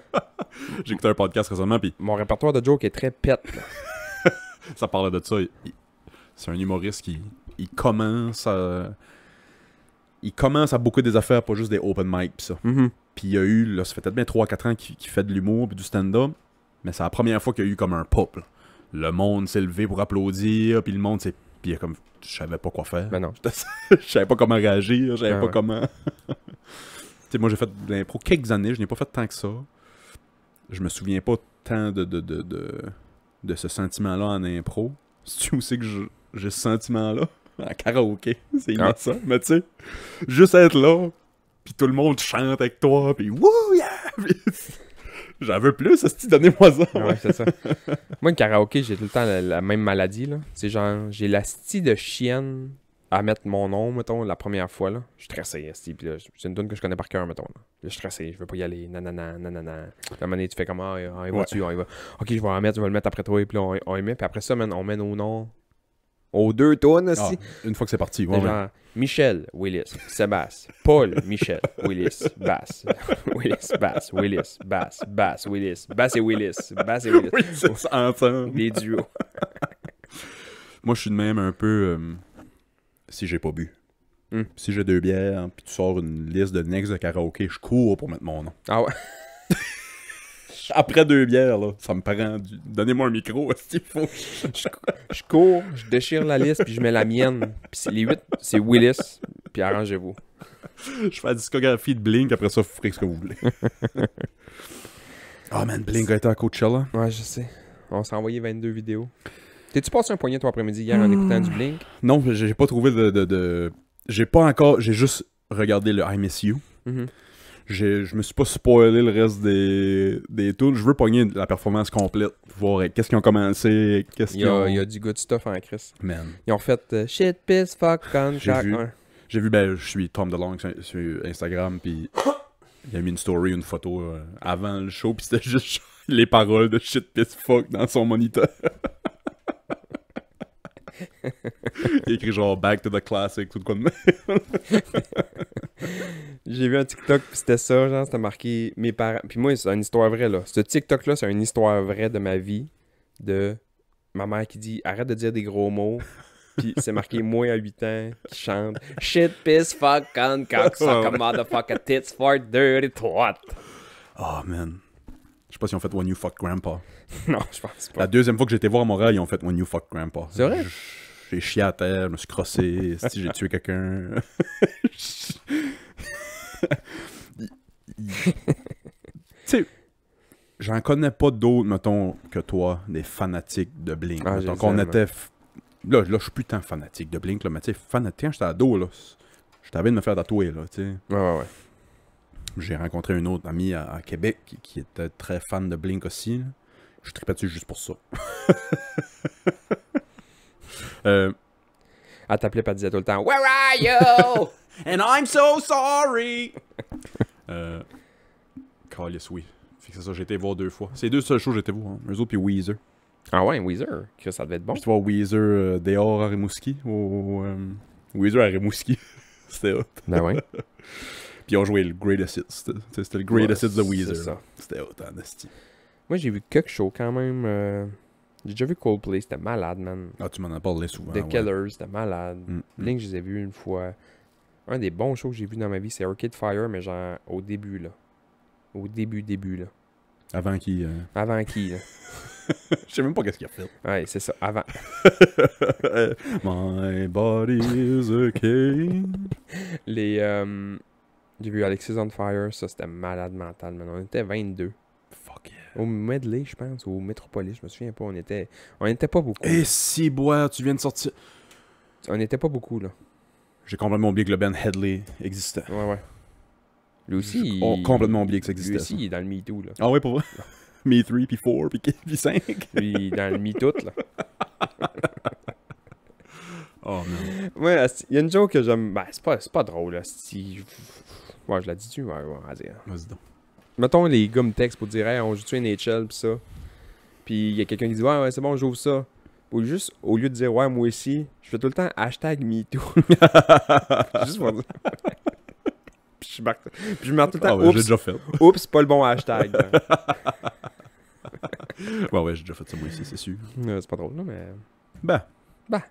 J'ai écouté un podcast récemment, puis Mon répertoire de jokes est très pète, là. ça parlait de ça. C'est un humoriste qui il commence à beaucoup des affaires, pas juste des open mic, pis ça. Puis il y a eu, là, ça fait peut-être bien 3-4 ans qu'il fait de l'humour puis du stand-up, mais c'est la première fois qu'il y a eu comme un pop, là. Le monde s'est levé pour applaudir, puis le monde s'est... Puis il y a comme... Je savais pas quoi faire. Ben non. Je savais pas comment réagir, je savais Ah pas ouais. comment... Tu sais, moi j'ai fait de l'impro quelques années, je n'ai pas fait tant que ça. Je me souviens pas tant de ce sentiment-là en impro. C'est-tu aussi que j'ai ce sentiment-là? En karaoké, c'est Ah. ça. Mais tu sais, juste être là, puis tout le monde chante avec toi, puis wouh, yeah! Puis j'en veux plus, esti, donnez-moi ça. Ouais, c'est ça. Moi, le karaoké, j'ai tout le temps la même maladie, là. C'est genre, j'ai la stie de chienne à mettre mon nom, mettons, la première fois, là. Je suis stressé, esti. Puis là, c'est une tune que je connais par cœur, mettons, là. Là, je suis stressé, je veux pas y aller, nanana. Puis à un moment donné, tu fais comme, on y va-tu, on y va. Ok, je vais en mettre, je vais le mettre après toi, et puis là, on y met. Puis après ça, man, on met nos noms aux deux tunes, Ah, esti. une fois que c'est parti, C'est ouais, ouais. genre, Michel, Willis, Sébastien, Paul, Michel, Willis, Bass, Willis, Bass, Willis, Bass, Bass, Willis, Bass et Willis, Bass et Willis. Oui, c'est ça, ensemble. Les duos. Moi, je suis de même un peu... si j'ai pas bu. Si j'ai 2 bières, puis tu sors une liste de next de karaoké, je cours pour mettre mon nom. Ah ouais? Après 2 bières, là, ça me prend du... Donnez-moi un micro, est-ce qu'il faut? Je cours, je déchire la liste, puis je mets la mienne. Puis les 8, c'est Willis, puis arrangez-vous. Je fais la discographie de Blink, après ça, vous ferez ce que vous voulez. Ah, man, Blink a été à Coachella. Ouais, je sais. On s'est envoyé 22 vidéos. T'es-tu passé un poignet toi après-midi hier en écoutant du Blink? Non, j'ai pas trouvé de... J'ai pas encore... J'ai juste regardé le I Miss You. Mhm. Je me suis pas spoilé le reste des tunes. Je veux pogner la performance complète. Voir qu'est-ce qu'ils ont commencé, qu'est-ce Il qu'ils ont... y a du good stuff en Chris. Man. Ils ont fait shit, piss, fuck, con, J'ai cock. vu. Ouais. J'ai vu, je suis Tom DeLonge sur Instagram, puis il a mis une story, une photo avant le show, puis c'était juste les paroles de shit, piss, fuck dans son moniteur. Il a écrit genre Back to the Classic, tout de quoi de même. J'ai vu un TikTok, puis c'était ça, genre, c'était marqué mes parents. Puis moi, c'est une histoire vraie, là. Ce TikTok-là, c'est une histoire vraie de ma vie, de ma mère qui dit arrête de dire des gros mots. Puis c'est marqué moi à 8 ans qui chante shit, piss, fuck, cunt, cock, suck, a motherfucker, tits, fart, dirty, twat. Oh man. Je sais pas si ils ont fait When You Fuck Grandpa. Non, je pense pas. La deuxième fois que j'étais voir à Montréal, ils ont fait When You Fuck Grandpa. C'est vrai? J'ai chié à terre, je me suis crossé, si j'ai tué quelqu'un. Tu sais, j'en connais pas d'autres, mettons, que toi, des fanatiques de Blink. Ah, Mettons j'ai qu'on ça, était... Là, je suis plus tant fanatique de Blink, là, mais tu sais, fanatique, quand j'étais ado, là, j'étais envie de me faire tatouer, là, tu sais. Ouais. J'ai rencontré un autre ami à Québec qui était très fan de Blink aussi, là. Je tripais dessus juste pour ça. Elle t'appelait, pas disait tout le temps where are you? And I'm so sorry! Calice, oui. Fait que c'est ça, j'ai été voir 2 fois. C'est les 2 seules choses que j'ai été voir. Hein. Eux autres, puis Weezer. Ah ouais, Weezer. Que ça devait être bon. Puis tu vois Weezer dehors à Rimouski. Weezer à Rimouski. C'était hot. Ben ouais. Puis ils ont joué le Greatest Hits. C'était le Greatest Hits de c'est Weezer. ça. C'était hot, en esti. Moi, j'ai vu quelques shows quand même. J'ai déjà vu Coldplay, c'était malade, man. Ah, tu m'en as parlé souvent. The Killers, c'était malade. Mm. Blink, je les ai vus une fois. Un des bons shows que j'ai vu dans ma vie, c'est Arcade Fire, mais genre au début, là. Au début, là. Avant qu'il... Avant qui, là? Je sais même pas qu'est-ce qu'il a fait. Ouais, c'est ça, avant. My body is a king. J'ai vu Alexis on Fire, ça c'était malade mental, man. On était 22. Fuck yeah. Au Medley, je pense, ou au Metropolis, je me souviens pas. On était pas beaucoup. Et si, bois, tu viens de sortir... On était pas beaucoup, là. J'ai complètement oublié que le Ben Headley existait. Ouais. Lui aussi, J'ai complètement oublié que ça lui existait. aussi, il est dans le Me Too, là. Ah ouais, pour vrai? Me 3, puis 4, puis 5. Lui, il est dans le Me Tout, là. Oh non. Ouais, il y a une joke que j'aime. Ben, c'est pas drôle, là. Ouais, je l'ai dit-tu? Ouais, vas-y. Vas-y donc. Mettons, les gars me textent pour dire, hey, on joue-tu NHL, pis ça. Puis il y a quelqu'un qui dit, ouais, c'est bon, j'ouvre ça. Ou juste, au lieu de dire, ouais, moi aussi, je fais tout le temps #MeToo. Juste pour dire. Puis je marque tout le temps, Ouais, j'ai oups, déjà fait. oups, pas le bon hashtag. Ouais, j'ai déjà fait ça moi aussi, c'est sûr. C'est pas drôle, là, mais. Ben,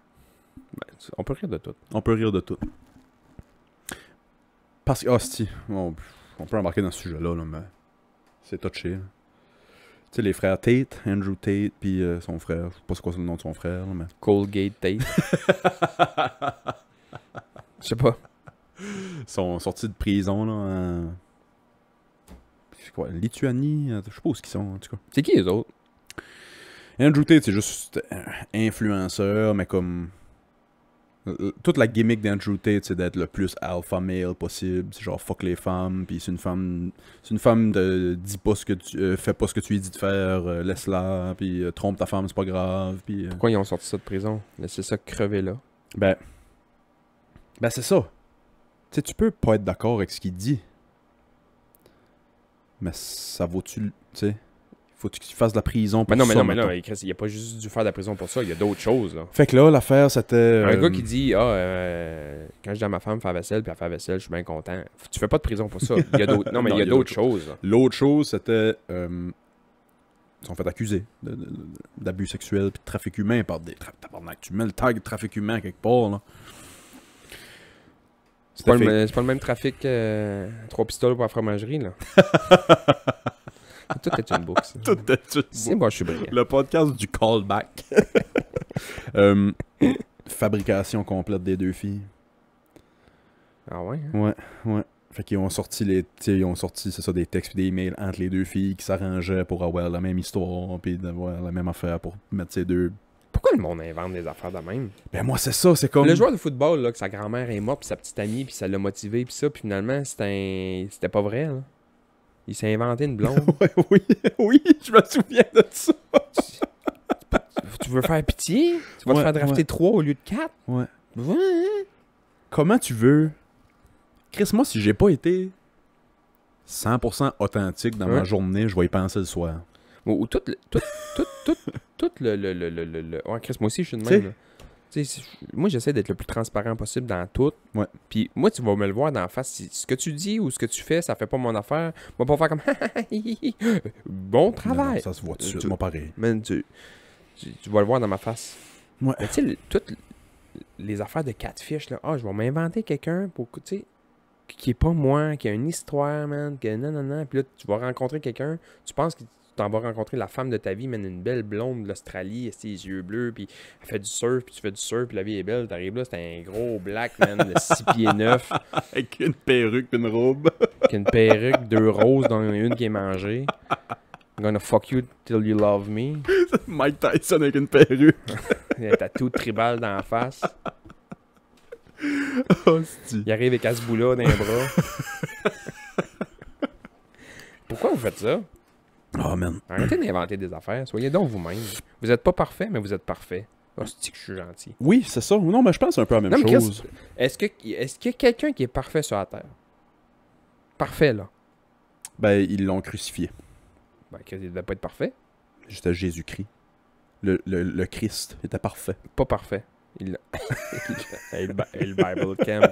On peut rire de tout. on peut rire de tout. Parce que, hostie, on peut embarquer dans ce sujet-là, là, mais c'est touché. Là. Tu sais, les frères Tate, Andrew Tate, puis son frère, je sais pas c'est quoi le nom de son frère, là, mais... Colgate Tate. Je sais pas. Ils sont sortis de prison, là, en... C'est quoi, Lituanie? Je sais pas où ils sont, en tout cas. C'est qui les autres? Andrew Tate, c'est juste influenceur, mais comme... Toute la gimmick d'Andrew Tate, c'est d'être le plus alpha male possible. C'est genre fuck les femmes, puis c'est une femme de dis pas ce que tu fais pas ce que tu lui dis de faire, laisse-la, puis trompe ta femme, c'est pas grave, puis Pourquoi ils ont sorti ça de prison? Laissez ça crever là. ben c'est ça. Tu sais, tu peux pas être d'accord avec ce qu'il dit. Mais ça vaut-tu, tu sais, faut que tu fasses de la prison pour Mais non, ça, mais non, mettons. Chris, il a pas juste dû faire de la prison pour ça, il y a d'autres choses, là. Fait que là, l'affaire, c'était... Un gars qui dit, quand je dis à ma femme faire vaisselle, puis elle fait vaisselle, je suis bien content. Tu fais pas de prison pour ça. Il y a d'autres... Non, mais Non, il y a d'autres choses. Là. L'autre chose, c'était... ils sont fait accuser d'abus sexuels puis de trafic humain par des... Tabarnak, tu mets le tag de trafic humain quelque part, là. C'est pas le même trafic que 3 pistoles pour la fromagerie, là. Tout est une boucle, ça. Tout est une C'est moi, je suis brillant. Le podcast du callback. Fabrication complète des 2 filles. Ah ouais? Hein? Ouais. Fait qu'ils ont sorti c'est ça, des textes et des emails entre les deux filles qui s'arrangeaient pour avoir la même histoire, puis d'avoir la même affaire pour mettre ces deux. Pourquoi le monde invente des affaires de même? Ben moi, c'est ça, c'est comme... Le joueur de football, là, que sa grand-mère est morte, puis sa petite amie, puis ça l'a motivé, puis ça, puis finalement, c'était pas vrai, là. Il s'est inventé une blonde. Ouais, oui, je me souviens de ça. Tu veux faire pitié? Tu vas te faire drafter 3 au lieu de 4? Ouais. Ouais. Comment tu veux... Chris, moi, si j'ai pas été 100% authentique dans ma journée, je vais y penser le soir. Ou tout le... Ouais, Chris, moi aussi, je suis de même, là. Moi, j'essaie d'être le plus transparent possible dans tout. Ouais. Puis moi, tu vas me le voir d'en face. Si ce que tu dis ou ce que tu fais, ça fait pas mon affaire. Moi, pas faire comme bon travail. Non, ça se voit tout de suite, moi pareil. Man, tu vas le voir dans ma face. Ouais. Mais tu sais, toutes les affaires de catfish, là, je vais m'inventer quelqu'un pour, tu sais, qui est pas moi, qui a une histoire, man, que non. Puis là, tu vas rencontrer quelqu'un, tu penses que tu t'en vas rencontrer la femme de ta vie, man, une belle blonde de l'Australie, elle a ses yeux bleus, puis elle fait du surf, puis tu fais du surf, puis la vie est belle, t'arrives là, c'est un gros black, man, de 6 pieds 9. Avec une perruque et une robe. Avec une perruque, 2 roses, dont une qui est mangée. I'm gonna fuck you till you love me. Mike Tyson avec une perruque. Il a un tatou tribal dans la face. Hostie. Il arrive avec Asboula dans les bras. Pourquoi vous faites ça? Oh man. Arrêtez d'inventer des affaires. Soyez donc vous-même. Vous êtes pas parfait, mais vous êtes parfait. Oh, c'est que je suis gentil. Oui, c'est ça. Non, mais je pense un peu à la même chose. Est-ce qu'il y a quelqu'un qui est parfait sur la Terre? Parfait, là. Ben, ils l'ont crucifié. Ben, il ne devait pas être parfait. C'était Jésus-Christ. Le Christ était parfait. Pas parfait. Le Bible Camp.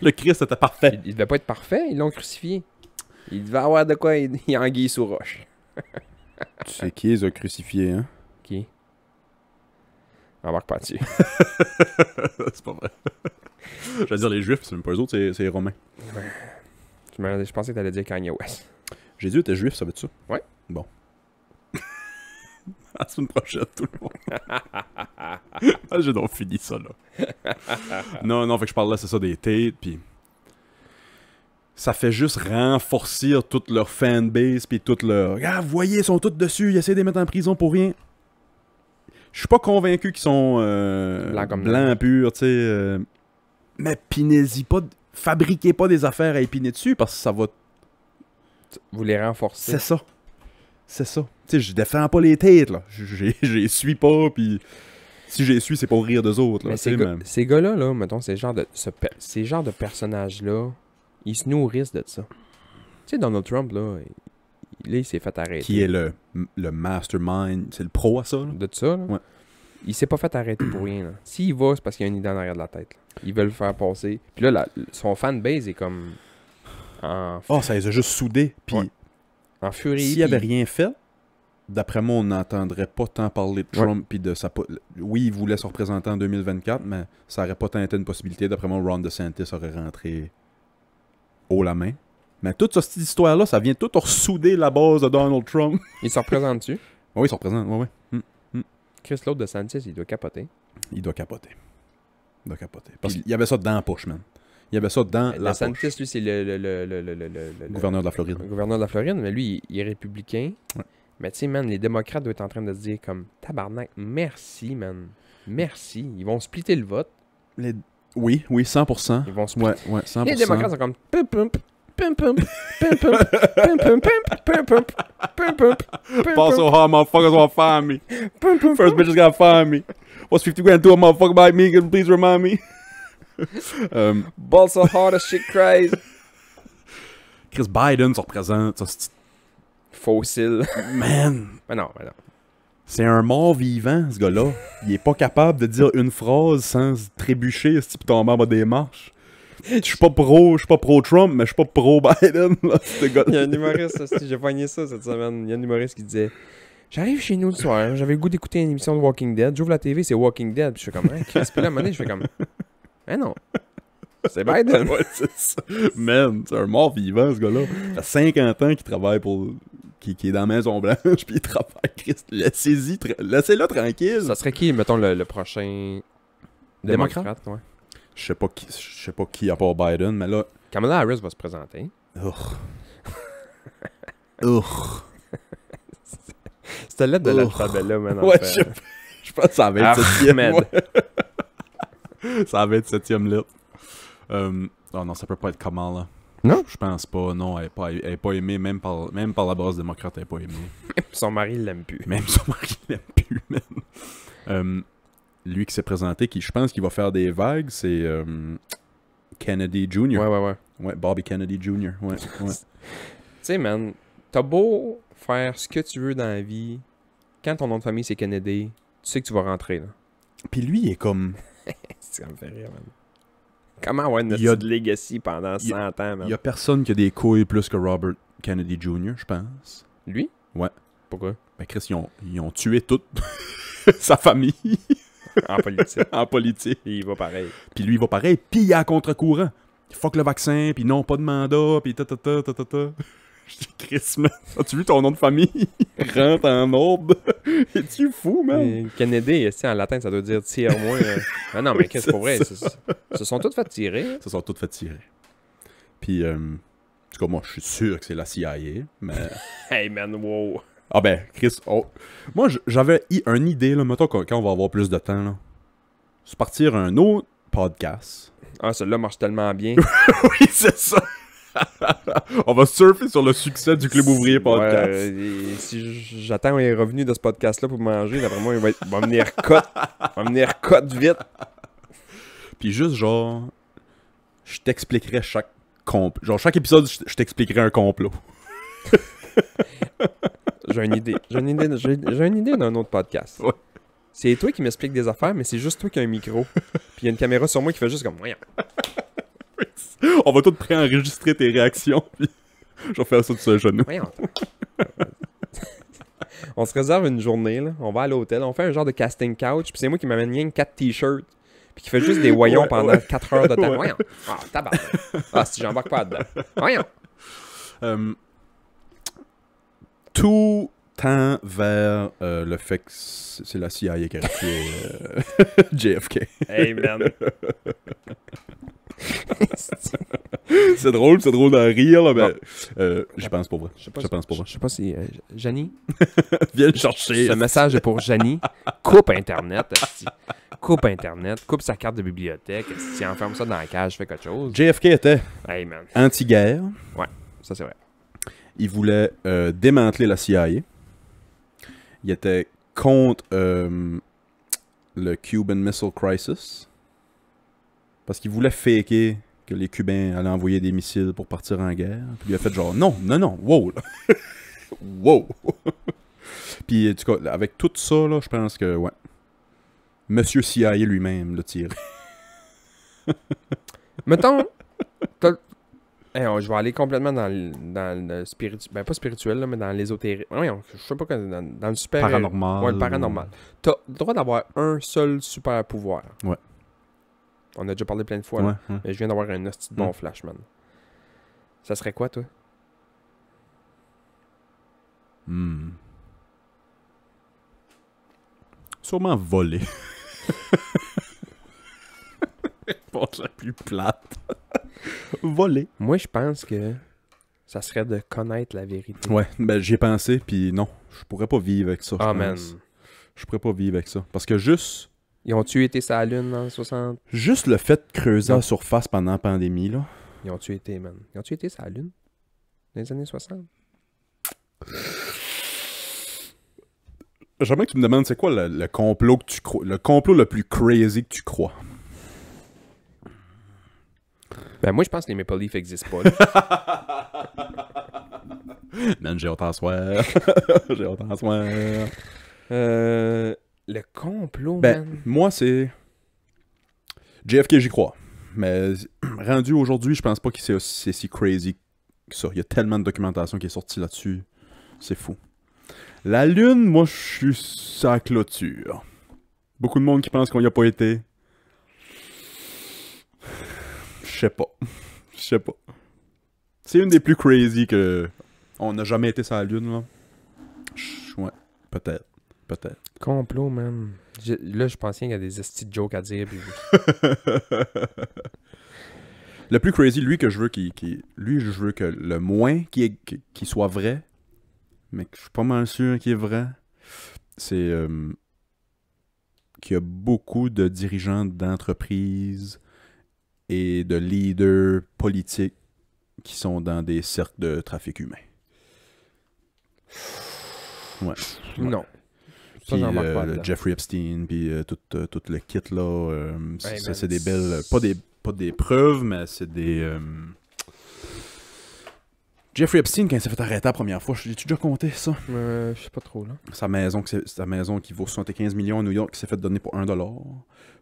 Le Christ était parfait. Il devait pas être parfait, ils l'ont crucifié. Il devait avoir de quoi il y a anguille sous roche. Tu sais qui les a crucifiés, hein? Qui? Embarque pas dessus. C'est pas vrai. Je veux dire, les Juifs, c'est même pas eux autres, c'est les Romains. Je pensais que t'allais dire Kanye West. Jésus était juif, ça veut dire ça? Ouais. Bon. À la semaine prochaine, tout le monde. J'ai donc fini ça, là. non, fait que je parle là, c'est ça, des Tate, puis ça fait juste renforcer toute leur fanbase, puis toute leur... Ah, vous voyez, ils sont tous dessus, ils essaient de les mettre en prison pour rien. Je suis pas convaincu qu'ils sont blancs purs, tu sais. Mais pinez-y pas, fabriquez pas des affaires à épiner dessus, parce que ça va... Vous les renforcez. C'est ça. C'est ça. Tu sais, je défends pas les têtes, là. Je suis pas, puis si j'ai su, c'est pour rire d'eux autres, là. Mais ces gars-là, là, mettons, ces genres de personnages-là, ils se nourrissent de ça. Tu sais, Donald Trump, là, il s'est fait arrêter. Qui est le mastermind, c'est le pro à ça, là? De ça, là. Ouais. Il s'est pas fait arrêter pour rien, là. S'il va, c'est parce qu'il y a une idée en arrière de la tête, là. Ils veulent le faire passer. Puis là, son fanbase est comme... ça les a juste soudés, puis... Ouais. En furie. S'il avait rien fait, d'après moi, on n'entendrait pas tant parler de Trump puis de sa... Oui, il voulait se représenter en 2024, mais ça aurait pas tant été une possibilité. D'après moi, Ron DeSantis aurait rentré haut la main. Mais toute cette histoire-là, ça vient tout ressouder la base de Donald Trump. Il se représente-tu? Oui, il se représente, ouais. Chris, l'autre DeSantis, il doit capoter. Il doit capoter. Parce qu'il y avait ça dans la poche, man. Il y avait ça dans la poche. DeSantis, lui, c'est le gouverneur de la Floride. Le gouverneur de la Floride, mais lui, il est républicain. Ouais. Mais tu sais, man, les démocrates doivent être en train de se dire comme tabarnak, merci, man. Merci. Ils vont splitter le vote. Oui, 100%. Ils vont splitter. Ouais, 100%. Les démocrates sont comme Pass so hard, motherfuckers want to find me. First bitches gotta find me. What's 50 grand to a motherfucker by me? Can you please remind me? Balls so hard as shit cries. Chris Biden se représente. Ça, fossile. Man. Mais non. C'est un mort vivant, ce gars-là. Il est pas capable de dire une phrase sans trébucher, ce type tomber en bas des marches. Je suis pas pro Trump, mais je suis pas pro Biden, là, ce gars-là. Il y a un humoriste, j'ai pogné ça cette semaine. Il y a un humoriste qui disait: j'arrive chez nous le soir, j'avais le goût d'écouter une émission de Walking Dead, j'ouvre la TV, c'est Walking Dead, puis je fais comme, hein, Chris, puis là, à un moment donné, je fais comme, hein, non. C'est Biden. Ouais, c'est ça. Man, c'est un mort vivant, ce gars-là. Ça fait 50 ans qu'il travaille pour. Qui est dans la Maison Blanche, puis il travaille. Christ, laissez-le tranquille. Ça serait qui, mettons, le prochain démocrate? Ouais. Je sais pas qui à part Biden, mais là, Kamala Harris va se présenter. C'était lettre de l'alphabet-là, maintenant. Ouais, je pense que ça va être 7e. Ouais. Ça va être 7e lettre. Oh non, ça peut pas être Kamala. Non? Je pense pas. Non, elle est pas aimée, même par la base démocrate, elle est pas aimée. Même son mari l'aime plus. Même son mari l'aime plus, man. Lui qui s'est présenté, qui je pense qu'il va faire des vagues, c'est Kennedy Jr. Ouais. Ouais, Bobby Kennedy Jr. Ouais. Tu sais, man, t'as beau faire ce que tu veux dans la vie, quand ton nom de famille c'est Kennedy, tu sais que tu vas rentrer, là. Puis lui, il est comme... Ça me fait rire, man. Comment avoir une legacy pendant 100 ans, man? Il y a personne qui a des couilles plus que Robert Kennedy Jr., je pense. Lui? Ouais. Pourquoi? Ben Chris, ils ont tué toute sa famille. En politique. En politique. Et il va pareil. Puis lui, il va pareil, puis il est à contre-courant. Fuck le vaccin, puis non, pas de mandat, puis ta. Je dis, Chris, man, as-tu vu ton nom de famille? Rentre en ordre. Es-tu fou, man? Et Kennedy, en latin, ça doit dire tire-moi. Ah non, mais qu'est-ce que c'est pour vrai? Se sont tous fait tirer. Se sont tous fait tirer. Puis, en tout cas, moi, je suis sûr que c'est la CIA, mais... Hey, man, wow. Ah ben, Chris, moi, j'avais une idée, là, mettons, quand on va avoir plus de temps, là. C'est partir un autre podcast. Ah, celui-là marche tellement bien. Oui, c'est ça. On va surfer sur le succès du Club Ouvrier Podcast. Ouais, si j'attends les revenus de ce podcast-là pour manger, d'après moi, il va venir cote vite. Puis juste, genre, je t'expliquerai chaque épisode, je t'expliquerai un complot. J'ai une idée d'un autre podcast. Ouais. C'est toi qui m'expliques des affaires, mais c'est juste toi qui as un micro. Puis il y a une caméra sur moi qui fait juste comme... Voyons. On va tout préenregistrer tes réactions, puis je vais faire ça de ce genou. Voyons. On se réserve une journée, là. On va à l'hôtel, on fait un genre de casting couch, puis c'est moi qui m'amène rien que 4 t-shirts, puis qui fait juste des voyons pendant 4 heures de temps. Ouais. Voyons. Ah, tabarnak. Ah, si j'embarque pas là-dedans. Voyons. Tout tend vers le fait que c'est la CIA qui a tué JFK. Hey, man. C'est drôle d'en rire, là, mais j'y pense pas vrai. Je sais pas si... Janie? Viens le chercher. Ce message est pour Janie. Coupe Internet, esti. Coupe Internet. Coupe sa carte de bibliothèque. Si enferme ça dans la cage, fais quelque chose. JFK était Hey, man. anti-guerre. Ouais, ça c'est vrai. Il voulait démanteler la CIA. Il était contre le Cuban Missile Crisis. Parce qu'il voulait faker que les Cubains allaient envoyer des missiles pour partir en guerre. Puis il a fait genre, non, wow, là. Wow. Puis, en tout cas, avec tout ça, là, je pense que, ouais. Monsieur CIA lui-même l'a tiré. Mettons, je vais aller complètement dans le spirituel. Ben, pas spirituel, là, mais dans l'ésotérisme. Je sais pas, dans le super... Paranormal. Ouais, le paranormal. T'as le droit d'avoir un seul super pouvoir. Ouais. On a déjà parlé plein de fois, là. Ouais. Mais je viens d'avoir un hostie de bon flash, man. Ça serait quoi, toi? Sûrement voler. Réponse la plus plate. Voler. Moi, je pense que ça serait de connaître la vérité. Ouais, ben j'y ai pensé, puis non, je pourrais pas vivre avec ça. Ah, man. Je pourrais pas vivre avec ça. Parce que juste Ils ont-tu été sur la Lune en 60? Juste le fait de creuser Non. la surface pendant la pandémie, là. Ils ont-tu été, man? Ils ont-tu été sur la Lune? Dans les années 60? J'aimerais que tu me demandes c'est quoi le complot que tu crois, le complot le plus crazy que tu crois. Ben moi je pense que les Maple Leafs existent pas. Là. Man, j'ai hâte à soir. J'ai hâte à soir. Le complot, Ben, man. moi c'est JFK, j'y crois. Mais rendu aujourd'hui, je pense pas que c'est si crazy que ça. Il y a tellement de documentation qui est sortie là-dessus. C'est fou. La Lune, moi, je suis sa clôture. Beaucoup de monde qui pense qu'on y a pas été. Je sais pas. Je sais pas. C'est une des plus crazy que... On n'a jamais été sur la Lune, là. Ouais, peut-être. Peut-être. Complot, man. Là, je pensais qu'il y a des estis de jokes à dire. Puis... Le plus crazy, lui, que je veux lui, je veux que le moins qui soit vrai, mais que je suis pas mal sûr qu'il est vrai, c'est qu'il y a beaucoup de dirigeants d'entreprises et de leaders politiques qui sont dans des cercles de trafic humain. Ouais. Non. Ça, Puis j'en marque pas dedans. Jeffrey Epstein, puis tout le kit là, ça, c'est des belles... Pas des preuves, mais c'est des... Jeffrey Epstein, quand il s'est fait arrêter la première fois, j'ai-tu déjà compté ça? Je sais pas trop, là. Sa maison qui vaut 75 millions à New York, qui s'est fait donner pour $1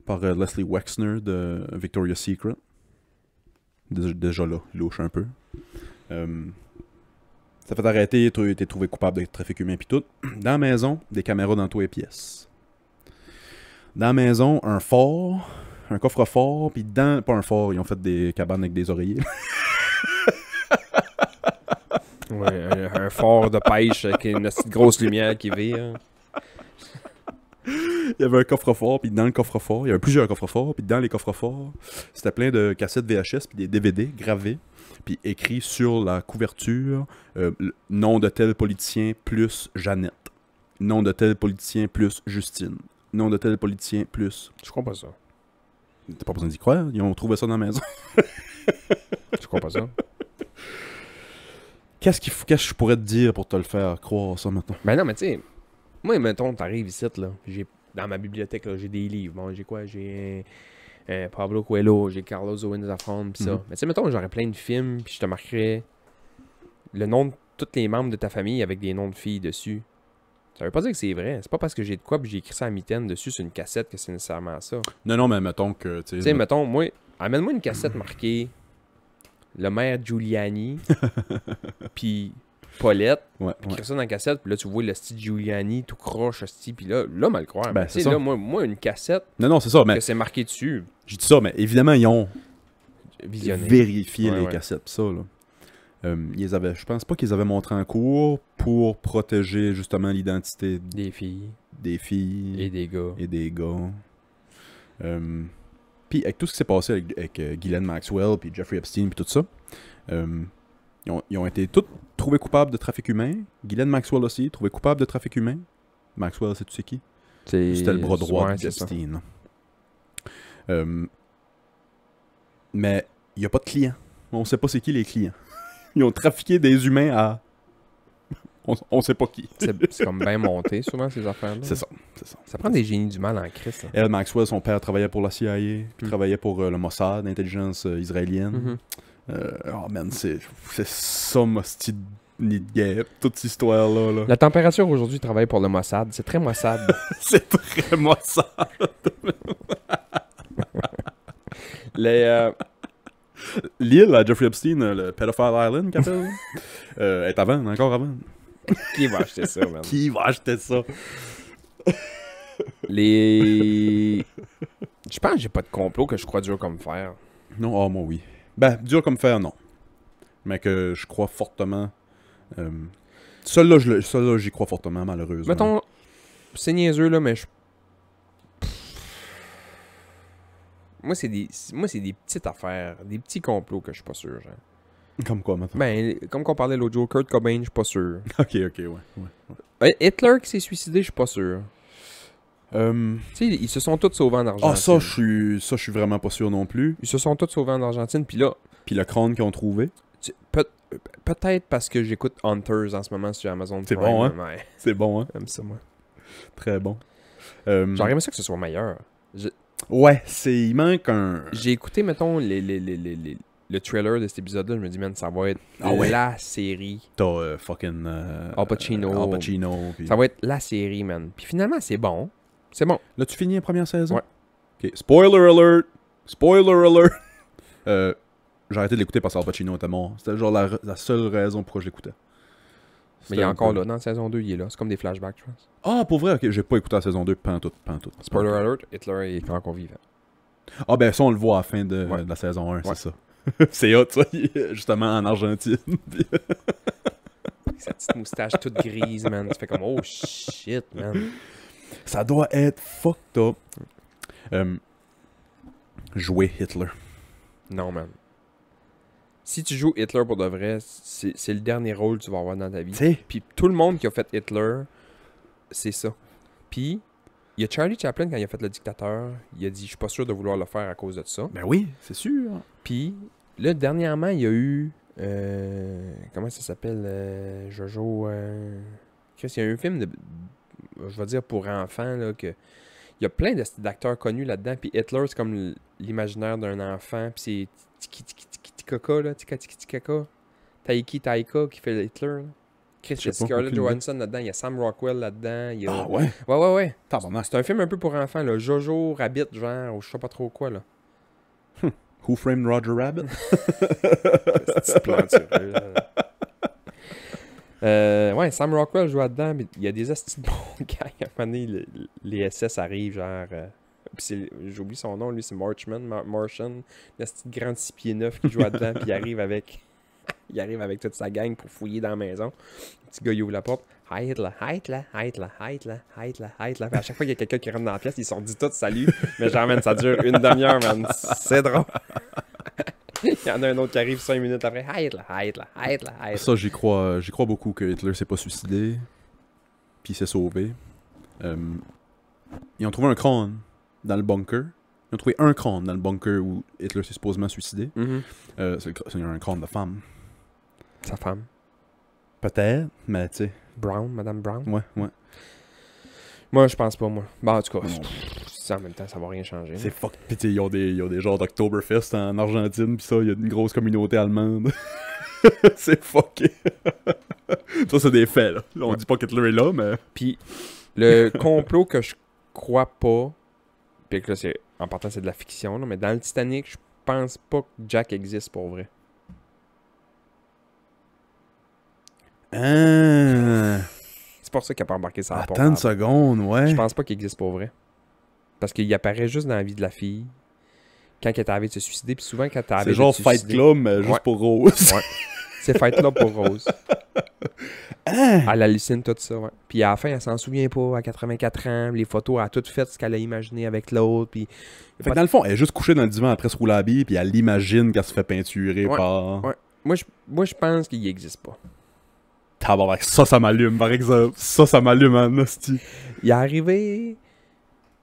par Leslie Wexner de Victoria's Secret. Déjà là, louche un peu. Ça fait arrêter, il a été trouvé coupable de trafic humain pis tout. Dans la maison, des caméras dans toutes les pièces. Dans la maison, un fort, un coffre-fort, puis dans... Pas un fort, ils ont fait des cabanes avec des oreillers. Ouais, un fort de pêche avec une petite grosse lumière qui vire. Il y avait un coffre-fort, puis dans le coffre-fort, il y avait plusieurs coffres-forts, puis dans les coffres-forts, c'était plein de cassettes VHS, puis des DVD gravés, puis écrit sur la couverture, nom de tel politicien plus Jeannette, nom de tel politicien plus Justine, nom de tel politicien plus... Je crois pas ça. T'as pas besoin d'y croire, ils ont trouvé ça dans la maison. Je crois pas ça. Qu'est-ce que je pourrais te dire pour te le faire croire, ça, maintenant? Ben non, mais tu sais, moi, mettons, t'arrives ici, là, dans ma bibliothèque, là, j'ai des livres. Bon, j'ai quoi? J'ai Pablo Coelho, j'ai Carlos Owens Zafón, pis ça. Mhm. Mais tu sais, mettons, j'aurais plein de films, puis je te marquerais le nom de tous les membres de ta famille avec des noms de filles dessus. Ça veut pas dire que c'est vrai. C'est pas parce que j'ai de quoi, puis j'ai écrit ça à mitaine dessus sur une cassette que c'est nécessairement ça. Non, mais mettons que... Tu sais, mettons, moi, amène-moi une cassette marquée le maire Giuliani, puis Paulette, Ouais, puis écris ça dans la cassette, puis là, tu vois le style Giuliani tout croche, style, puis là, mal croire. Ben, Tu c'est sais, ça. là, moi, une cassette Non, c'est ça, mais que c'est marqué dessus, j'ai dit ça, mais évidemment, ils ont visionné. vérifié Ouais, les ouais. cassettes, pis ça, là. Je pense pas qu'ils avaient montré en cours pour protéger, justement, l'identité Des filles des filles et des gars. et des gars. Puis avec tout ce qui s'est passé avec Ghislaine Maxwell puis Jeffrey Epstein puis tout ça, ils ont été tous trouvés coupables de trafic humain. Ghislaine Maxwell aussi, trouvé coupable de trafic humain. Maxwell, c'est tu sais qui? C'était le bras droit Ouais, de c'est ça. Epstein. Mais il n'y a pas de clients. On sait pas c'est qui les clients. Ils ont trafiqué des humains à... On sait pas qui. C'est comme bien monté, souvent, ces affaires-là. C'est ça. Ça prend des génies du mal en Christ. Hein. Elle, Maxwell, son père travaillait pour la CIA, puis Mm. travaillait pour le Mossad, l'intelligence israélienne. Mhm. Oh man, c'est ça, ma petite nid de guêpe, toute cette histoire-là. Là. La température aujourd'hui travaille pour le Mossad. C'est très Mossad. C'est très Mossad. L'île à Jeffrey Epstein, le Pedophile Island, qu'elle appelle, est à vendre, encore à vendre. Qui va acheter ça, man? Qui va acheter ça? Je pense que j'ai pas de complot que je crois dur comme fer. Non, moi oui. Ben, dur comme fer, non. Mais que je crois fortement... Celui-là, j'y crois fortement, malheureusement. Mettons, c'est niaiseux, là, mais Moi, c'est des petites affaires, des petits complots que je suis pas sûr, genre. Comme quoi, maintenant? Ben, comme qu'on parlait l'autre jour, Kurt Cobain, je suis pas sûr. Ok, ouais. Hitler qui s'est suicidé, je suis pas sûr. Euh... Tu sais, ils se sont tous sauvés en Argentine. Ah, ça, je suis vraiment pas sûr non plus. Ils se sont tous sauvés en Argentine, puis là, Puis le crâne qu'ils ont trouvé. peut-être parce que j'écoute Hunters en ce moment sur Amazon C'est Prime. bon, hein? Ouais, C'est bon, hein? j'aime ça, moi. Très bon. J'aurais aimé ça que ce soit meilleur. Ouais, il manque un... J'ai écouté, mettons, le trailer de cet épisode-là, je me dis, man, ça va être Ah ouais? la série. T'as fucking... Al Pacino. Al Pacino. Puis... Ça va être la série, man. Puis finalement, c'est bon. C'est bon. Là, tu finis la première saison? Ouais. Ok, spoiler alert! Spoiler alert! J'ai arrêté de l'écouter parce qu'Al Pacino était mort. C'était genre la seule raison pourquoi je l'écoutais. Mais il est encore là, dans la saison 2, il est là. C'est comme des flashbacks, je pense. Ah, pour vrai? Ok, j'ai pas écouté la saison 2, pantoute. Spoiler alert, Hitler est encore vivant. Ah ben ça, on le voit à la fin de Ouais. la saison 1, Ouais. c'est ça. C'est hot, ça, justement en Argentine. Sa petite moustache toute grise, man. Tu fais comme, oh shit, man. Ça doit être fucked up. Jouer Hitler. Non, man. Si tu joues Hitler pour de vrai, c'est le dernier rôle que tu vas avoir dans ta vie. T'sais. Puis tout le monde qui a fait Hitler, c'est ça. Puis, il y a Charlie Chaplin, quand il a fait le dictateur, il a dit « Je suis pas sûr de vouloir le faire à cause de ça. » Ben oui, c'est sûr. Puis, là, dernièrement, il y a eu... comment ça s'appelle? Jojo... Chris, il y a eu un film de... Je vais dire pour enfants, là, que... Il y a plein d'acteurs connus là-dedans, puis Hitler, c'est comme l'imaginaire d'un enfant, puis c'est Tiki-Tiki-Tiki-Kaka, là, Tika-Tiki-Tiki-Kaka, Taiki Taika qui fait Hitler, là. Chris, il y a Scarlett Johansson là-dedans, il y a Sam Rockwell là-dedans, il y a... Ah ouais? Ouais. Tabarnak. C'est un film un peu pour enfants, là, Jojo, Rabbit, genre, ou je sais pas trop quoi, là. Who Framed Roger Rabbit? C'est plantureux, là. Ouais, Sam Rockwell joue là-dedans, mais il y a des astis de bons gars. À un moment donné, les SS arrivent, genre... j'oublie son nom, lui, c'est Martian, l'asti de grand 6 pieds 9 qui joue là-dedans, puis il arrive avec... il arrive avec toute sa gang pour fouiller dans la maison. Le petit gars, il ouvre la porte. Hitler. Puis à chaque fois qu'il y a quelqu'un qui rentre dans la pièce, ils se sont dit tout salut. Mais genre, man, ça dure une demi-heure, man. C'est drôle. Il y en a un autre qui arrive 5 minutes après. Hitler. Ça, j'y crois beaucoup que Hitler s'est pas suicidé. Puis il s'est sauvé. Ils ont trouvé un crâne dans le bunker. Ils ont trouvé un crâne dans le bunker où Hitler s'est supposément suicidé. C'est un crâne de femme. Sa femme. Peut-être, mais tu sais. Brown, Madame Brown. Ouais. Moi, je pense pas, moi. Bon, en tout cas, Non. ça, en même temps, ça va rien changer. C'est fuck. Pis tu sais, ils ont des genres d'Oktoberfest en Argentine, pis ça, il y a une grosse communauté allemande. C'est fucké. Ça, c'est des faits, là. On dit pas qu'Hitler est là, mais. Puis, le complot que je crois pas, puis que là, en partant, c'est de la fiction, là, mais dans le Titanic, je pense pas que Jack existe pour vrai. C'est pour ça qu'il a pas embarqué sur la porte. Attends une seconde, ouais. Je pense pas qu'il existe pour vrai. Parce qu'il apparaît juste dans la vie de la fille. Quand elle est arrivée de se suicider, puis souvent quand elle est arrivée C'est genre de se suicider... Fight Club, mais juste pour Rose. Ouais. C'est Fight Club pour Rose. Elle hallucine tout ça, ouais. Puis à la fin, elle s'en souvient pas, à 84 ans. Les photos, elle a tout fait ce qu'elle a imaginé avec l'autre. Puis... Fait que dans le fond, elle est juste couchée dans le divan après se rouler la bille, puis elle l'imagine qu'elle se fait peinturer par... Ouais. Moi, je pense qu'il existe pas. Tabarnak, ça m'allume, par exemple. Ça m'allume en hostie. Il est arrivé...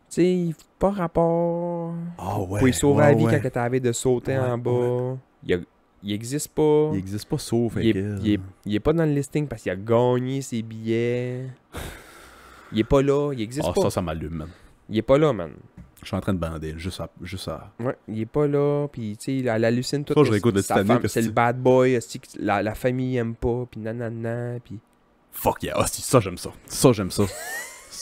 Tu sais, pas rapport... Ah ouais. Pour y sauver la vie ouais. quand elle était arrivée de sauter en bas. Il existe pas. Il existe pas sauf Il est pas dans le listing parce qu'il a gagné ses billets. Il est pas là. Il existe pas. Ça m'allume, man. Il est pas là, man. Je suis en train de bander, juste à... Ouais, il est pas là. Puis, tu sais, elle hallucine tout. Ça, je réécoute le Titanic. C'est le bad boy. La famille aime pas. Puis nanana. Puis... Fuck yeah. Hostie, ça, j'aime ça. Ça,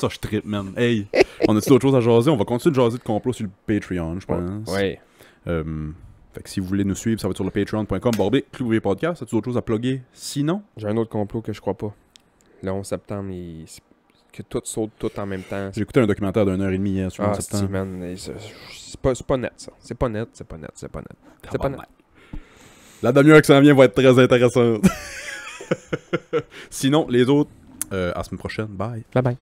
je trippe, man. Hey, on a-tu d'autres choses à jaser? On va continuer de jaser de complot sur le Patreon, je pense. Ouais. Fait que si vous voulez nous suivre, ça va être sur le patreon.com/Clouvier Podcast. As-tu d'autres choses à plugger? Sinon? J'ai un autre complot que je crois pas. Le 11 septembre, que tout saute tout en même temps. J'ai écouté un documentaire d'1h30 hier sur le 11 septembre. Man, c'est pas net, ça. C'est pas net. La demi-heure qui s'en vient va être très intéressante. Sinon, les autres, à la semaine prochaine. Bye. Bye bye.